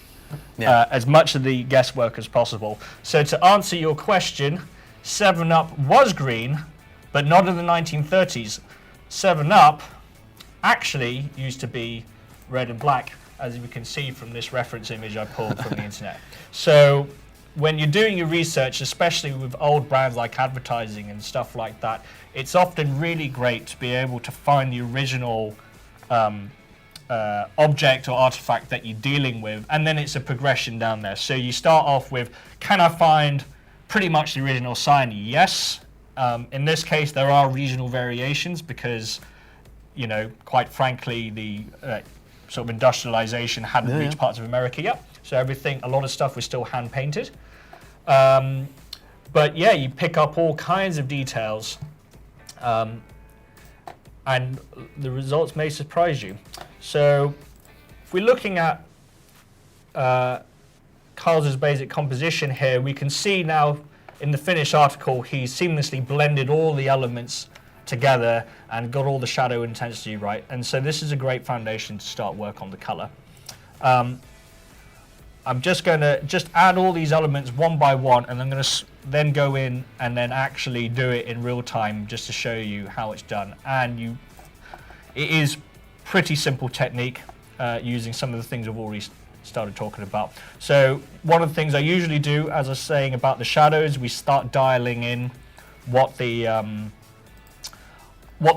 as much of the guesswork as possible. So to answer your question, 7-Up was green, but not in the 1930s. 7-Up actually used to be red and black, as you can see from this reference image I pulled from the internet. So when you're doing your research, especially with old brands like advertising and stuff like that, it's often really great to be able to find the original object or artifact that you're dealing with, and then it's a progression down there. So you start off with, can I find pretty much the original sign? Yes. In this case, there are regional variations because, you know, quite frankly, the sort of industrialization hadn't reached parts of America yet. So everything, a lot of stuff was still hand painted. But yeah, you pick up all kinds of details, and the results may surprise you. So if we're looking at Carles' basic composition here, we can see now in the finished article, he's seamlessly blended all the elements together and got all the shadow intensity right. And so this is a great foundation to start work on the color. I'm just going to add all these elements one by one, and I'm going to then go in and then actually do it in real time just to show you how it's done. And it is pretty simple technique using some of the things I've already started talking about. So one of the things I usually do, as I was saying about the shadows, we start dialing in what the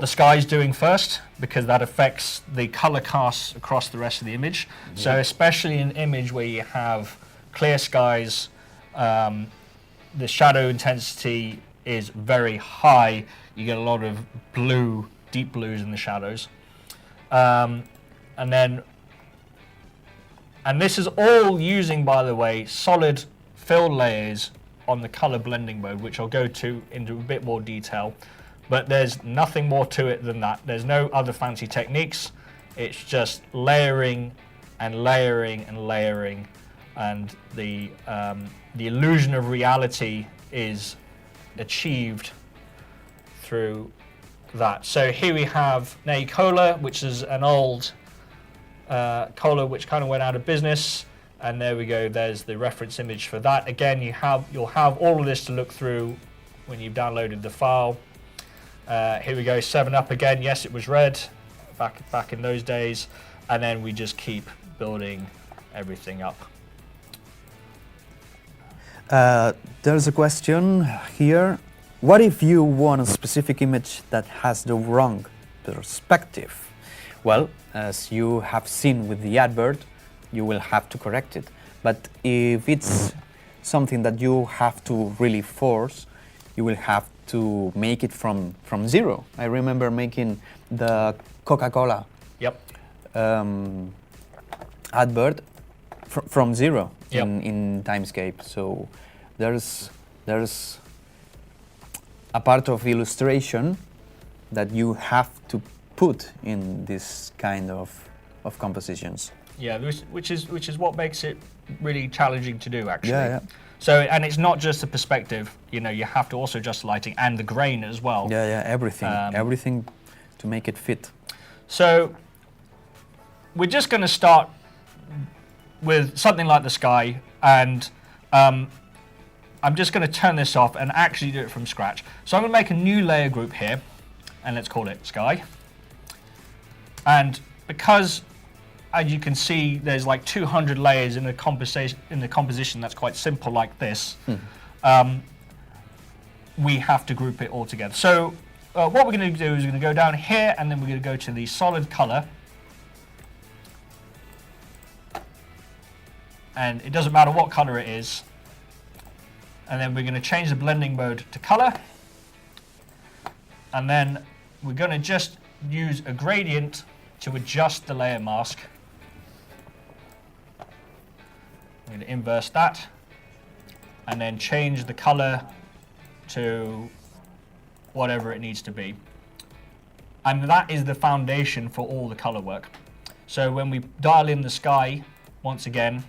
sky's doing first, because that affects the color casts across the rest of the image. So especially in an image where you have clear skies, the shadow intensity is very high. You get a lot of blue, deep blues in the shadows. And this is all using, by the way, solid fill layers on the color blending mode, which I'll go into a bit more detail. But there's nothing more to it than that. There's no other fancy techniques. It's just layering and layering and layering, and the illusion of reality is achieved through that. So here we have Nay Cola, which is an old cola which kind of went out of business, and there we go. There's the reference image for that. Again, you'll have all of this to look through when you've downloaded the file. Here we go, 7-Up again. Yes, it was red back in those days, and then we just keep building everything up. There's a question here. What if you want a specific image that has the wrong perspective? Well, as you have seen with the advert, you will have to correct it. But if it's something that you have to really force, you will have to make it from zero. I remember making the Coca-Cola advert from zero in Timescape. So there's a part of illustration that you have to put in this kind of compositions. Yeah, which is what makes it really challenging to do, actually. Yeah. So, and it's not just the perspective, you know, you have to also adjust lighting and the grain as well. Yeah, everything to make it fit. So we're just going to start with something like the sky, and I'm just going to turn this off and actually do it from scratch. So I'm going to make a new layer group here, and let's call it sky. And because, as you can see, there's like 200 layers in the composition that's quite simple like this, we have to group it all together. So what we're going to do is we're going to go down here, and then we're going to go to the solid color. And it doesn't matter what color it is. And then we're going to change the blending mode to color. And then we're going to just use a gradient to adjust the layer mask. I'm going to inverse that. And then change the color to whatever it needs to be. And that is the foundation for all the color work. So when we dial in the sky, once again,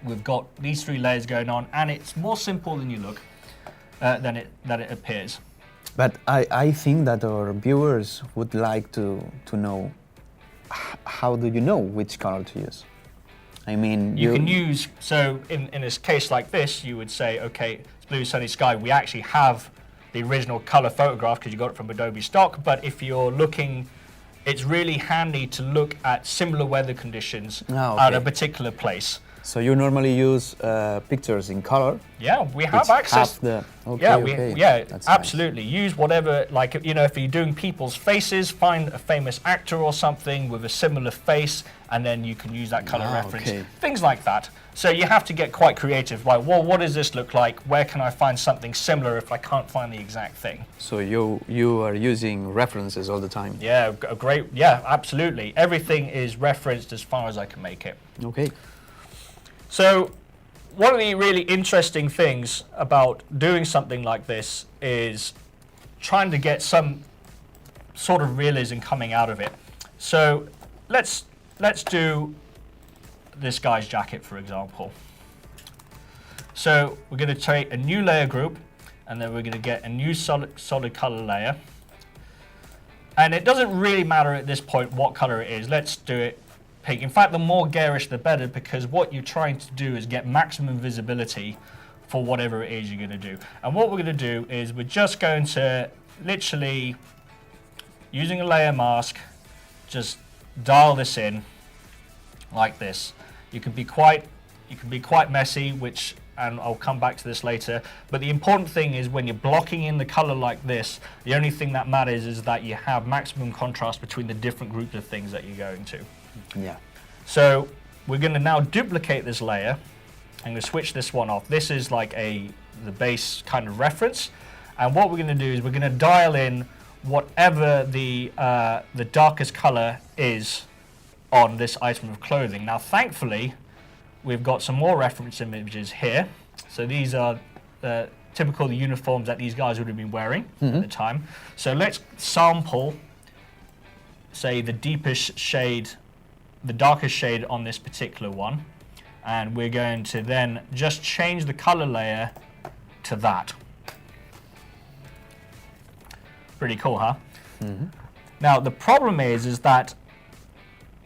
we've got these three layers going on, and it's more simple than you look, than it appears. But I think that our viewers would like to know, how do you know which color to use? I mean, you can use, so in a case like this, you would say, okay, it's blue sunny sky. We actually have the original color photograph because you got it from Adobe Stock, but if you're looking, it's really handy to look at similar weather conditions at a particular place. So you normally use pictures in color? Yeah, we have access. Yeah, that's absolutely. Nice. Use whatever, like, you know, if you're doing people's faces, find a famous actor or something with a similar face, and then you can use that color reference. Okay. Things like that. So you have to get quite creative. Like, well, what does this look like? Where can I find something similar if I can't find the exact thing? So you are using references all the time? Yeah, great. Yeah, absolutely. Everything is referenced as far as I can make it. Okay. So one of the really interesting things about doing something like this is trying to get some sort of realism coming out of it. So let's do this guy's jacket, for example. So we're going to create a new layer group, and then we're going to get a new solid color layer. And it doesn't really matter at this point what color it is. Let's do it pink. In fact, the more garish the better, because what you're trying to do is get maximum visibility for whatever it is you're going to do. And what we're going to do is we're just going to literally, using a layer mask, just dial this in like this. You can be quite messy, and I'll come back to this later, but the important thing is when you're blocking in the color like this, the only thing that matters is that you have maximum contrast between the different groups of things that you're going to. Yeah. So we're going to now duplicate this layer. I'm going to switch this one off. This is like the base kind of reference, and what we're going to do is we're going to dial in whatever the darkest color is on this item of clothing. Now, thankfully, we've got some more reference images here. So these are typical of the uniforms that these guys would have been wearing at the time. So let's sample, say, the deepest shade, the darkest shade on this particular one. And we're going to then just change the color layer to that. Pretty cool, huh? Mm-hmm. Now, the problem is that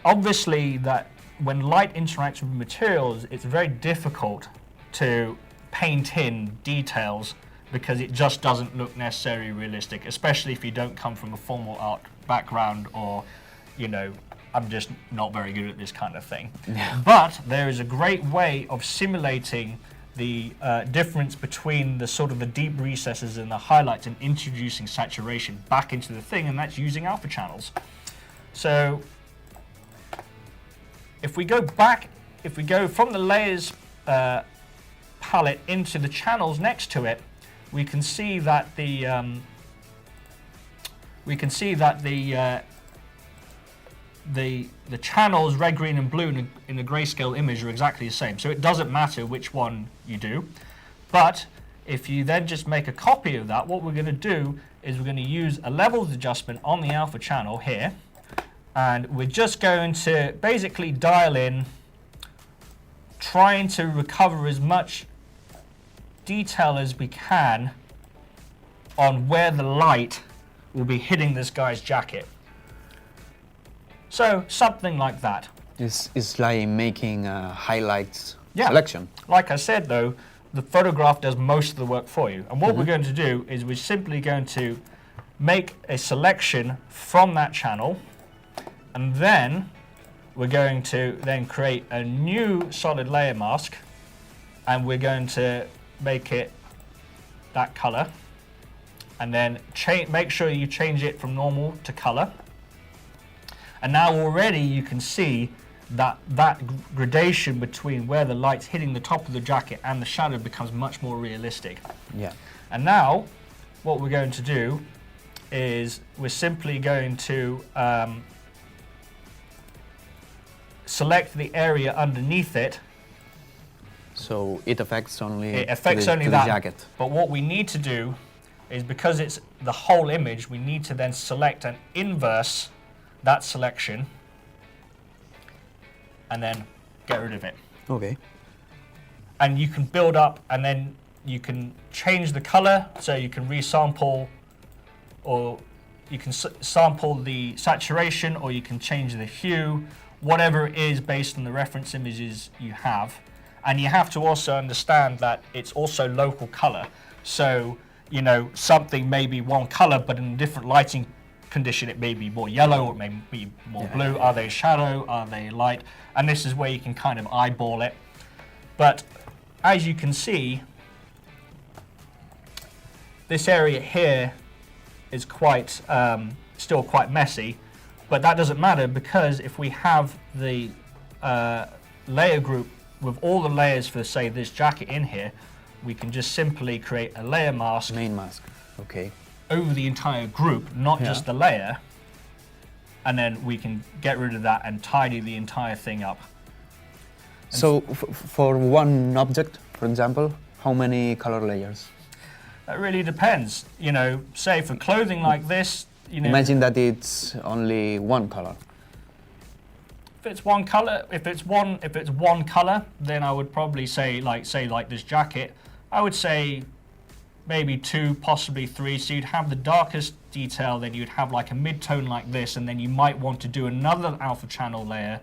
obviously that when light interacts with materials, it's very difficult to paint in details because it just doesn't look necessarily realistic, especially if you don't come from a formal art background, or, you know, I'm just not very good at this kind of thing. Yeah. But there is a great way of simulating the difference between the sort of the deep recesses and the highlights and introducing saturation back into the thing, and that's using alpha channels. So if we go back, if we go from the layers palette into the channels next to it, we can see that the the channels red, green, and blue in the grayscale image are exactly the same. So it doesn't matter which one you do. But if you then just make a copy of that, what we're going to do is we're going to use a levels adjustment on the alpha channel here, and we're just going to basically dial in, trying to recover as much detail as we can on where the light will be hitting this guy's jacket. So something like that. It's like making a highlights Yeah. selection. Like I said though, the photograph does most of the work for you. And what we're going to do is we're simply going to make a selection from that channel, and then we're going to then create a new solid layer mask, and we're going to make it that color, and then make sure you change it from normal to color. And now already you can see that gradation between where the light's hitting the top of the jacket and the shadow becomes much more realistic. Yeah. And now what we're going to do is we're simply going to select the area underneath it. So it affects only The the jacket. But what we need to do is, because it's the whole image, we need to then select and inverse that selection and then get rid of it. Okay. And you can build up, and then you can change the color, so you can resample, or you can sample the saturation, or you can change the hue, whatever it is based on the reference images you have. And you have to also understand that it's also local color. So, you know, something may be one color, but in a different lighting condition it may be more yellow, or it may be more blue. Are they shadow? Are they light? And this is where you can kind of eyeball it. But as you can see, this area here is quite still quite messy, but that doesn't matter, because if we have the layer group with all the layers for, say, this jacket in here, we can just simply create a layer mask. Main mask. Okay. Over the entire group, not just the layer, and then we can get rid of that and tidy the entire thing up. And so for one object, for example, how many color layers? That really depends. You know, say for clothing like this, you know, Imagine that it's only one color. if it's one color, if it's one color, then I would probably say like this jacket, I would say maybe 2, possibly 3. So you'd have the darkest detail, then you'd have like a mid-tone like this, and then you might want to do another alpha channel layer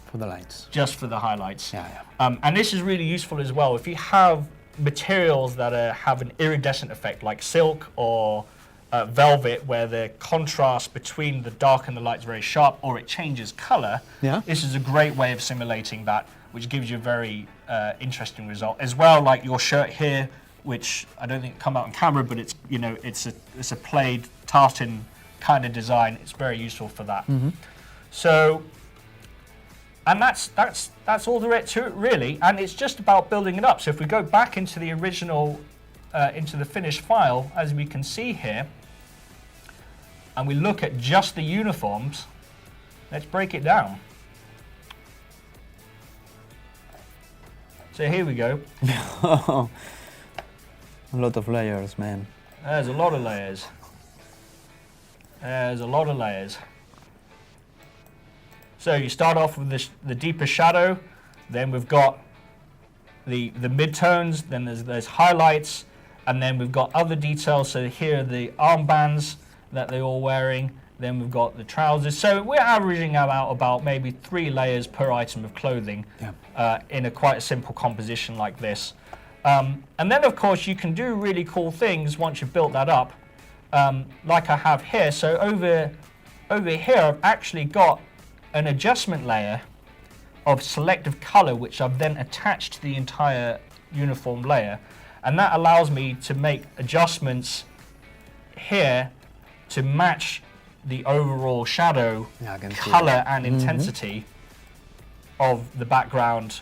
For the lights. just for the highlights. Yeah. And this is really useful as well. If you have materials that have an iridescent effect, like silk or velvet, where the contrast between the dark and the light is very sharp, or it changes color, this is a great way of simulating that, which gives you a very interesting result. As well, like your shirt here, which I don't think come out on camera, but it's, you know, it's a plaid tartan kind of design. It's very useful for that. So, and that's all there is to it, really. And it's just about building it up. So if we go back into the original, into the finished file, as we can see here, and we look at just the uniforms, let's break it down. So here we go. A lot of layers, man. There's a lot of layers. There's a lot of layers. So you start off with the deeper shadow, then we've got the mid-tones, then there's highlights, and then we've got other details. So here are the armbands that they're all wearing, then we've got the trousers. So we're averaging about maybe 3 layers per item of clothing in a quite a simple composition like this. And then of course you can do really cool things once you've built that up, like I have here. So over here I've actually got an adjustment layer of selective color, which I've then attached to the entire uniform layer. And that allows me to make adjustments here to match the overall shadow, color and intensity of the background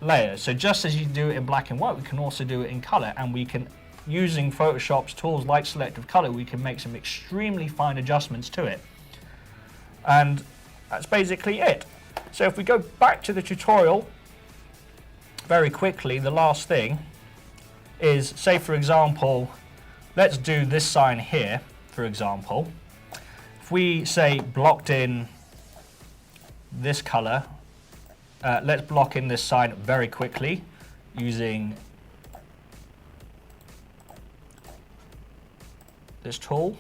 layer. So just as you do it in black and white, we can also do it in color, and we can, using Photoshop's tools like selective color, we can make some extremely fine adjustments to it. And that's basically it. So if we go back to the tutorial very quickly, the last thing is, say for example, let's do this sign here, for example. If we say blocked in this color, let's block in this sign very quickly using this tool.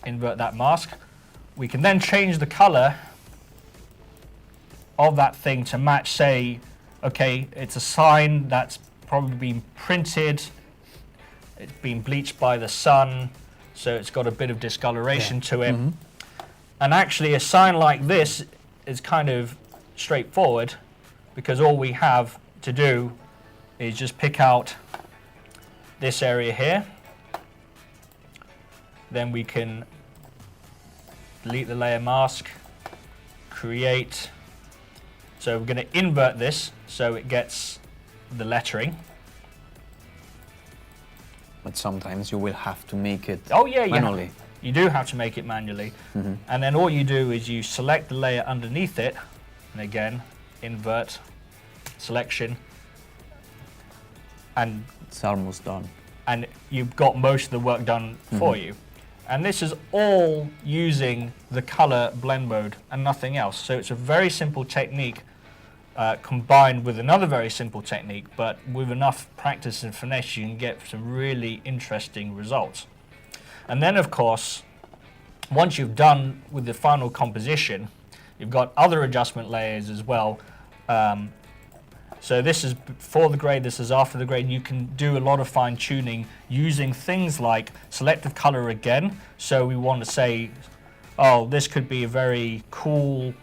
Invert that mask. We can then change the color of that thing to match, say, okay, it's a sign that's probably been printed, it's been bleached by the sun, so it's got a bit of discoloration to it. And actually a sign like this is kind of straightforward, because all we have to do is just pick out this area here. Then we can delete the layer mask, create. So we're going to invert this so it gets the lettering. But sometimes you will have to make it manually. You do have to make it manually. And then all you do is you select the layer underneath it, and again, invert, selection, and it's almost done. And you've got most of the work done for you. And this is all using the color blend mode and nothing else. So it's a very simple technique combined with another very simple technique, but with enough practice and finesse you can get some really interesting results. And then of course, once you've done with the final composition, you've got other adjustment layers as well. So this is before the grade, this is after the grade. You can do a lot of fine tuning using things like selective color again. So we want to say, oh, this could be a very cool,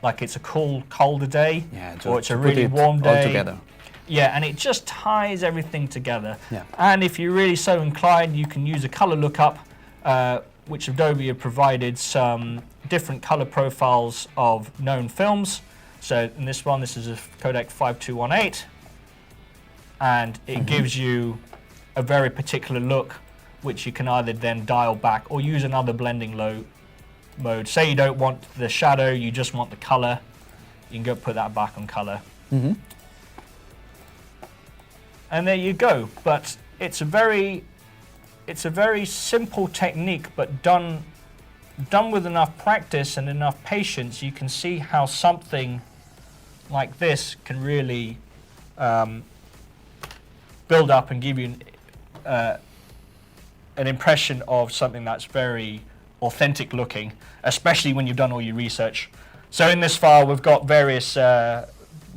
like it's a cool, colder day, or it's a really warm day. Together. Yeah, and it just ties everything together. And if you're really so inclined, you can use a color lookup, which Adobe have provided some different color profiles of known films. So in this one, this is a codec 5218, and it gives you a very particular look, which you can either then dial back or use another blending mode. Say you don't want the shadow, you just want the color, you can go put that back on color. And there you go. But it's a very simple technique, but done with enough practice and enough patience, you can see how something like this can really build up and give you an impression of something that's very authentic looking, especially when you've done all your research. So in this file, we've got various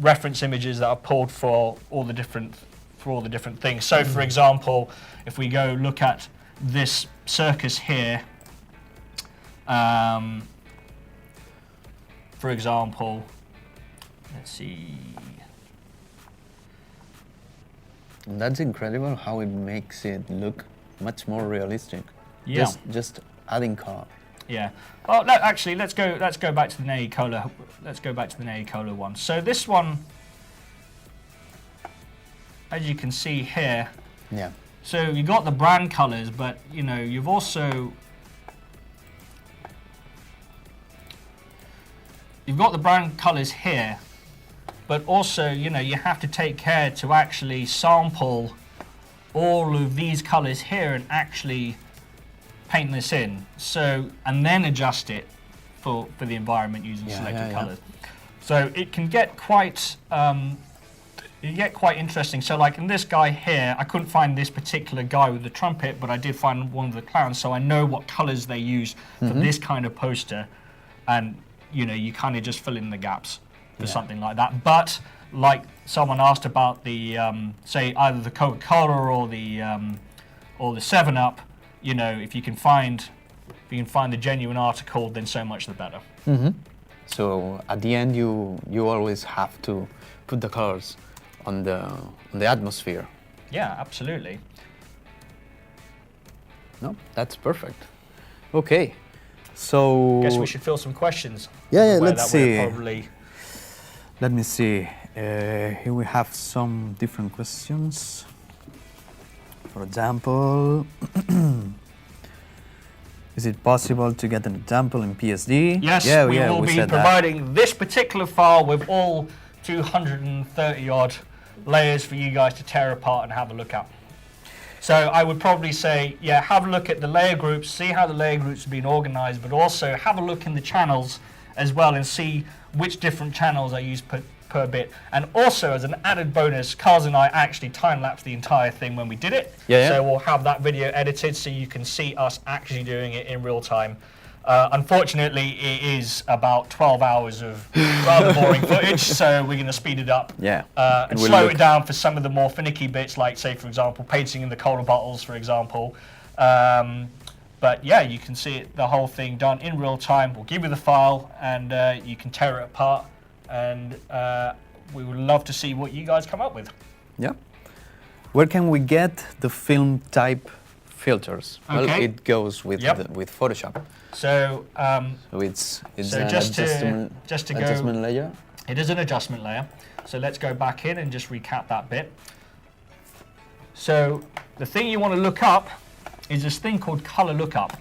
reference images that are pulled for all the different things. So for example, if we go look at this circus here, for example, let's see. And that's incredible how it makes it look much more realistic. Yeah. Just adding color. Yeah. Well, let's go back to the Neri Cola. Let's go back to the Neri Cola one. So this one, as you can see here. Yeah. So you got the brand colors, but you know you've also got the brand colors here, but also you know you have to take care to actually sample all of these colors here and actually paint this in. So and then adjust it for the environment using selected colors. So it can get quite interesting. So like in this guy here, I couldn't find this particular guy with the trumpet, but I did find one of the clowns, so I know what colors they use for this kind of poster, and you know you kind of just fill in the gaps for something like that. But like someone asked about the say either the Coca-Cola or the 7-Up, you know, if you can find the genuine article, then so much the better. So at the end, you always have to put the colors on the atmosphere. Yeah, absolutely. No, that's perfect. Okay, so Guess we should fill some questions. yeah. Where Let's that we're see. probably Let me see. Here we have some different questions. For example, is it possible to get an example in PSD? Yes, we will be providing this particular file with all 230 odd layers for you guys to tear apart and have a look at. So I would probably say, yeah, have a look at the layer groups, see how the layer groups have been organized, but also have a look in the channels as well and see which different channels are used per bit. And also, as an added bonus, Carles and I actually time-lapsed the entire thing when we did it. Yeah. So we'll have that video edited so you can see us actually doing it in real time. Unfortunately, it is about 12 hours of rather boring footage, so we're going to speed it up and slow it down for some of the more finicky bits, like, say, for example, painting in the cola bottles, for example. But yeah, you can see it, the whole thing done in real time. We'll give you the file, and you can tear it apart, and we would love to see what you guys come up with. Yeah. Where can we get the film type filters? Okay. Well, it goes with with Photoshop. So, so it's so an just to adjustment layer. It is an adjustment layer. So let's go back in and just recap that bit. So the thing you want to look up is this thing called color lookup.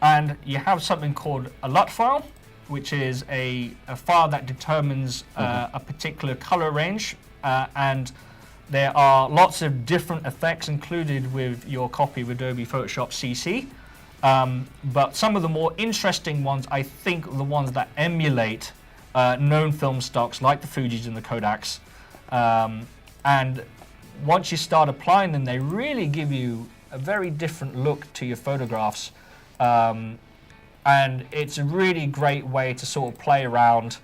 And you have something called a LUT file, which is a file that determines a particular color range. And there are lots of different effects included with your copy of Adobe Photoshop CC. But some of the more interesting ones, I think, are the ones that emulate known film stocks like the Fujis and the Kodaks. And once you start applying them, they really give you a very different look to your photographs. And it's a really great way to sort of play around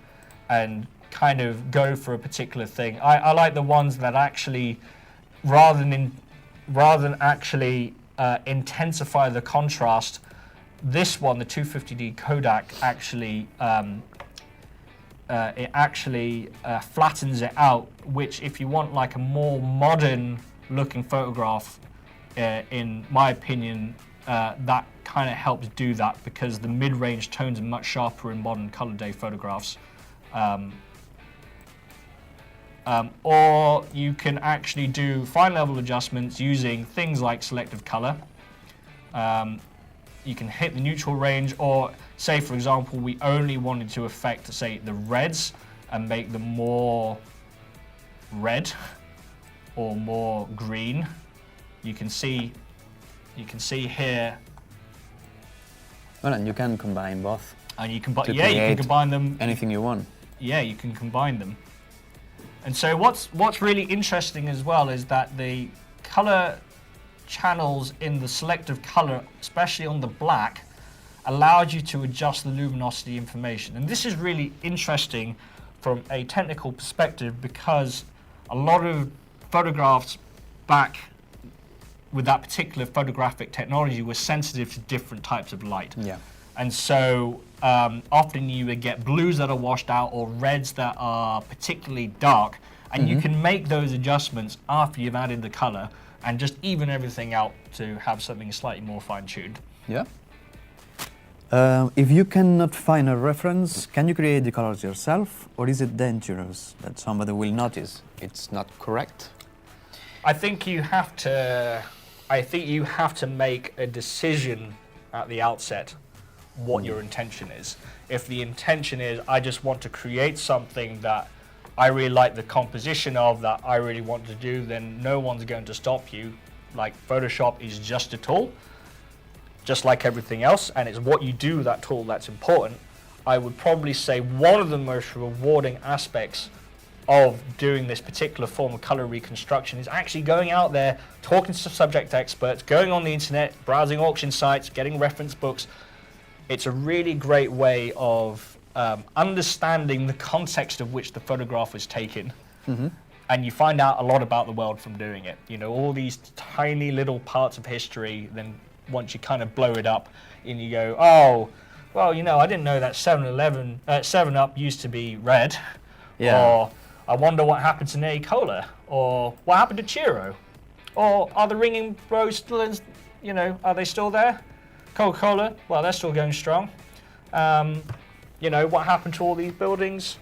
and kind of go for a particular thing. I like the ones that actually, rather than actually intensify the contrast, this one, the 250D Kodak, actually flattens it out, which if you want like a more modern looking photograph, in my opinion, that kind of helps do that, because the mid-range tones are much sharper in modern color day photographs. Or you can actually do fine level adjustments using things like selective color. You can hit the neutral range, or say, for example, we only wanted to affect, say, the reds and make them more red or more green. You can see here. Well, and you can combine both. And you can, you can combine them. Anything you want. Yeah, you can combine them. And so what's really interesting as well is that the color channels in the selective color, especially on the black, allows you to adjust the luminosity information. And this is really interesting from a technical perspective, because a lot of photographs back with that particular photographic technology were sensitive to different types of light. Yeah. And so often you would get blues that are washed out or reds that are particularly dark, and you can make those adjustments after you've added the color and just even everything out to have something slightly more fine-tuned. Yeah. If you cannot find a reference, can you create the colors yourself, or is it dangerous that somebody will notice it's not correct? I think you have to make a decision at the outset what your intention is. If the intention is, I just want to create something that I really like the composition of, that I really want to do, then no one's going to stop you. Like, Photoshop is just a tool, just like everything else, and it's what you do with that tool that's important. I would probably say one of the most rewarding aspects of doing this particular form of color reconstruction is actually going out there, talking to subject experts, going on the internet, browsing auction sites, getting reference books. It's a really great way of understanding the context of which the photograph was taken. And you find out a lot about the world from doing it. You know, all these tiny little parts of history, then once you kind of blow it up and you go, oh, well, you know, I didn't know that 7-Up used to be red. Yeah. Or I wonder what happened to Neri Cola. Or what happened to Chiro? Or are the Ringing Bros still, you know, are they still there? Coca-Cola, well, they're still going strong. You know, what happened to all these buildings?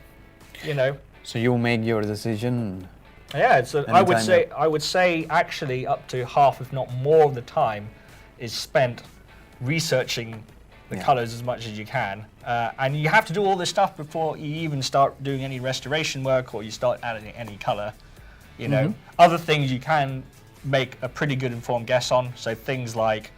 You know. So you make your decision. Yeah, I would say actually up to half, if not more of the time, is spent researching the colors as much as you can. And you have to do all this stuff before you even start doing any restoration work or you start adding any color. You know, other things you can make a pretty good informed guess on. So things like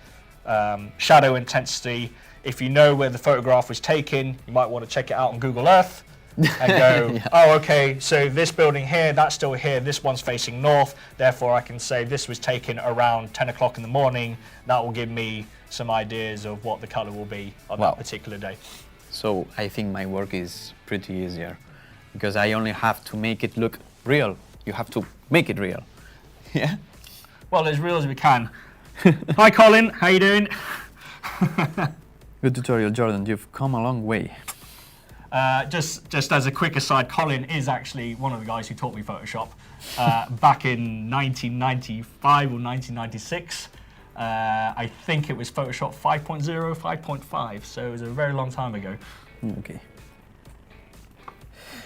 shadow intensity. If you know where the photograph was taken, you might want to check it out on Google Earth and go, oh, okay, so this building here, that's still here, this one's facing north, therefore I can say this was taken around 10 o'clock in the morning. That will give me some ideas of what the color will be on that particular day. So I think my work is pretty easier because I only have to make it look real. You have to make it real. Yeah? Well, as real as we can. Hi, Colin, how you doing? Good tutorial, Jordan. You've come a long way. Just as a quick aside, Colin is actually one of the guys who taught me Photoshop back in 1995 or 1996. I think it was Photoshop 5.0, 5.5, so it was a very long time ago. Okay.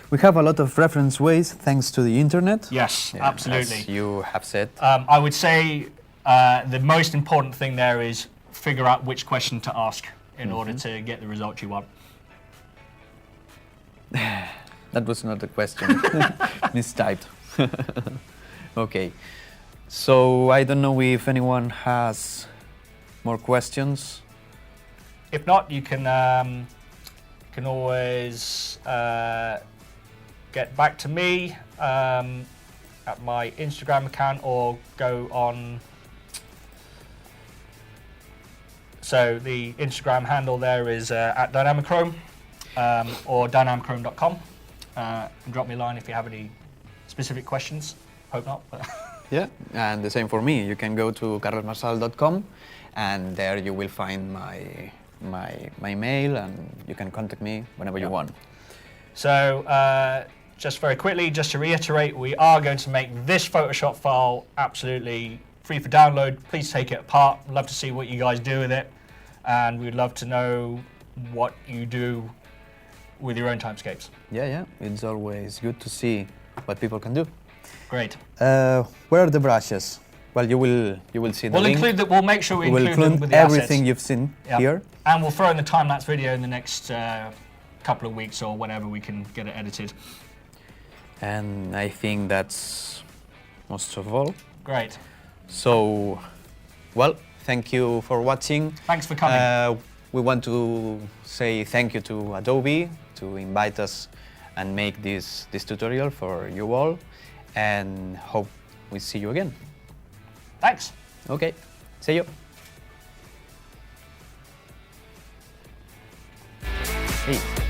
We have a lot of reference ways thanks to the internet. Yes, absolutely. As you have said. I would say the most important thing there is figure out which question to ask in order to get the result you want. That was not a question. Mistyped. Okay. So I don't know if anyone has more questions. If not, you can always get back to me at my Instagram account or go on. So the Instagram handle there is at dynamichrome or dynamichrome.com. And drop me a line if you have any specific questions. Hope not. But Yeah, and the same for me. You can go to carlesmarsal.com and there you will find my mail and you can contact me whenever you want. So just very quickly, just to reiterate, we are going to make this Photoshop file absolutely free for download. Please take it apart. I'd love to see what you guys do with it. And we'd love to know what you do with your own timescapes. Yeah, it's always good to see what people can do. Great. Where are the brushes? Well, you will see the link. We'll make sure we include them with the everything assets. you've seen here. And we'll throw in the time-lapse video in the next couple of weeks or whenever we can get it edited. And I think that's most of all. Great. So, well, thank you for watching. Thanks for coming. We want to say thank you to Adobe to invite us and make this tutorial for you all, and hope we see you again. Thanks. Okay, see you. Hey.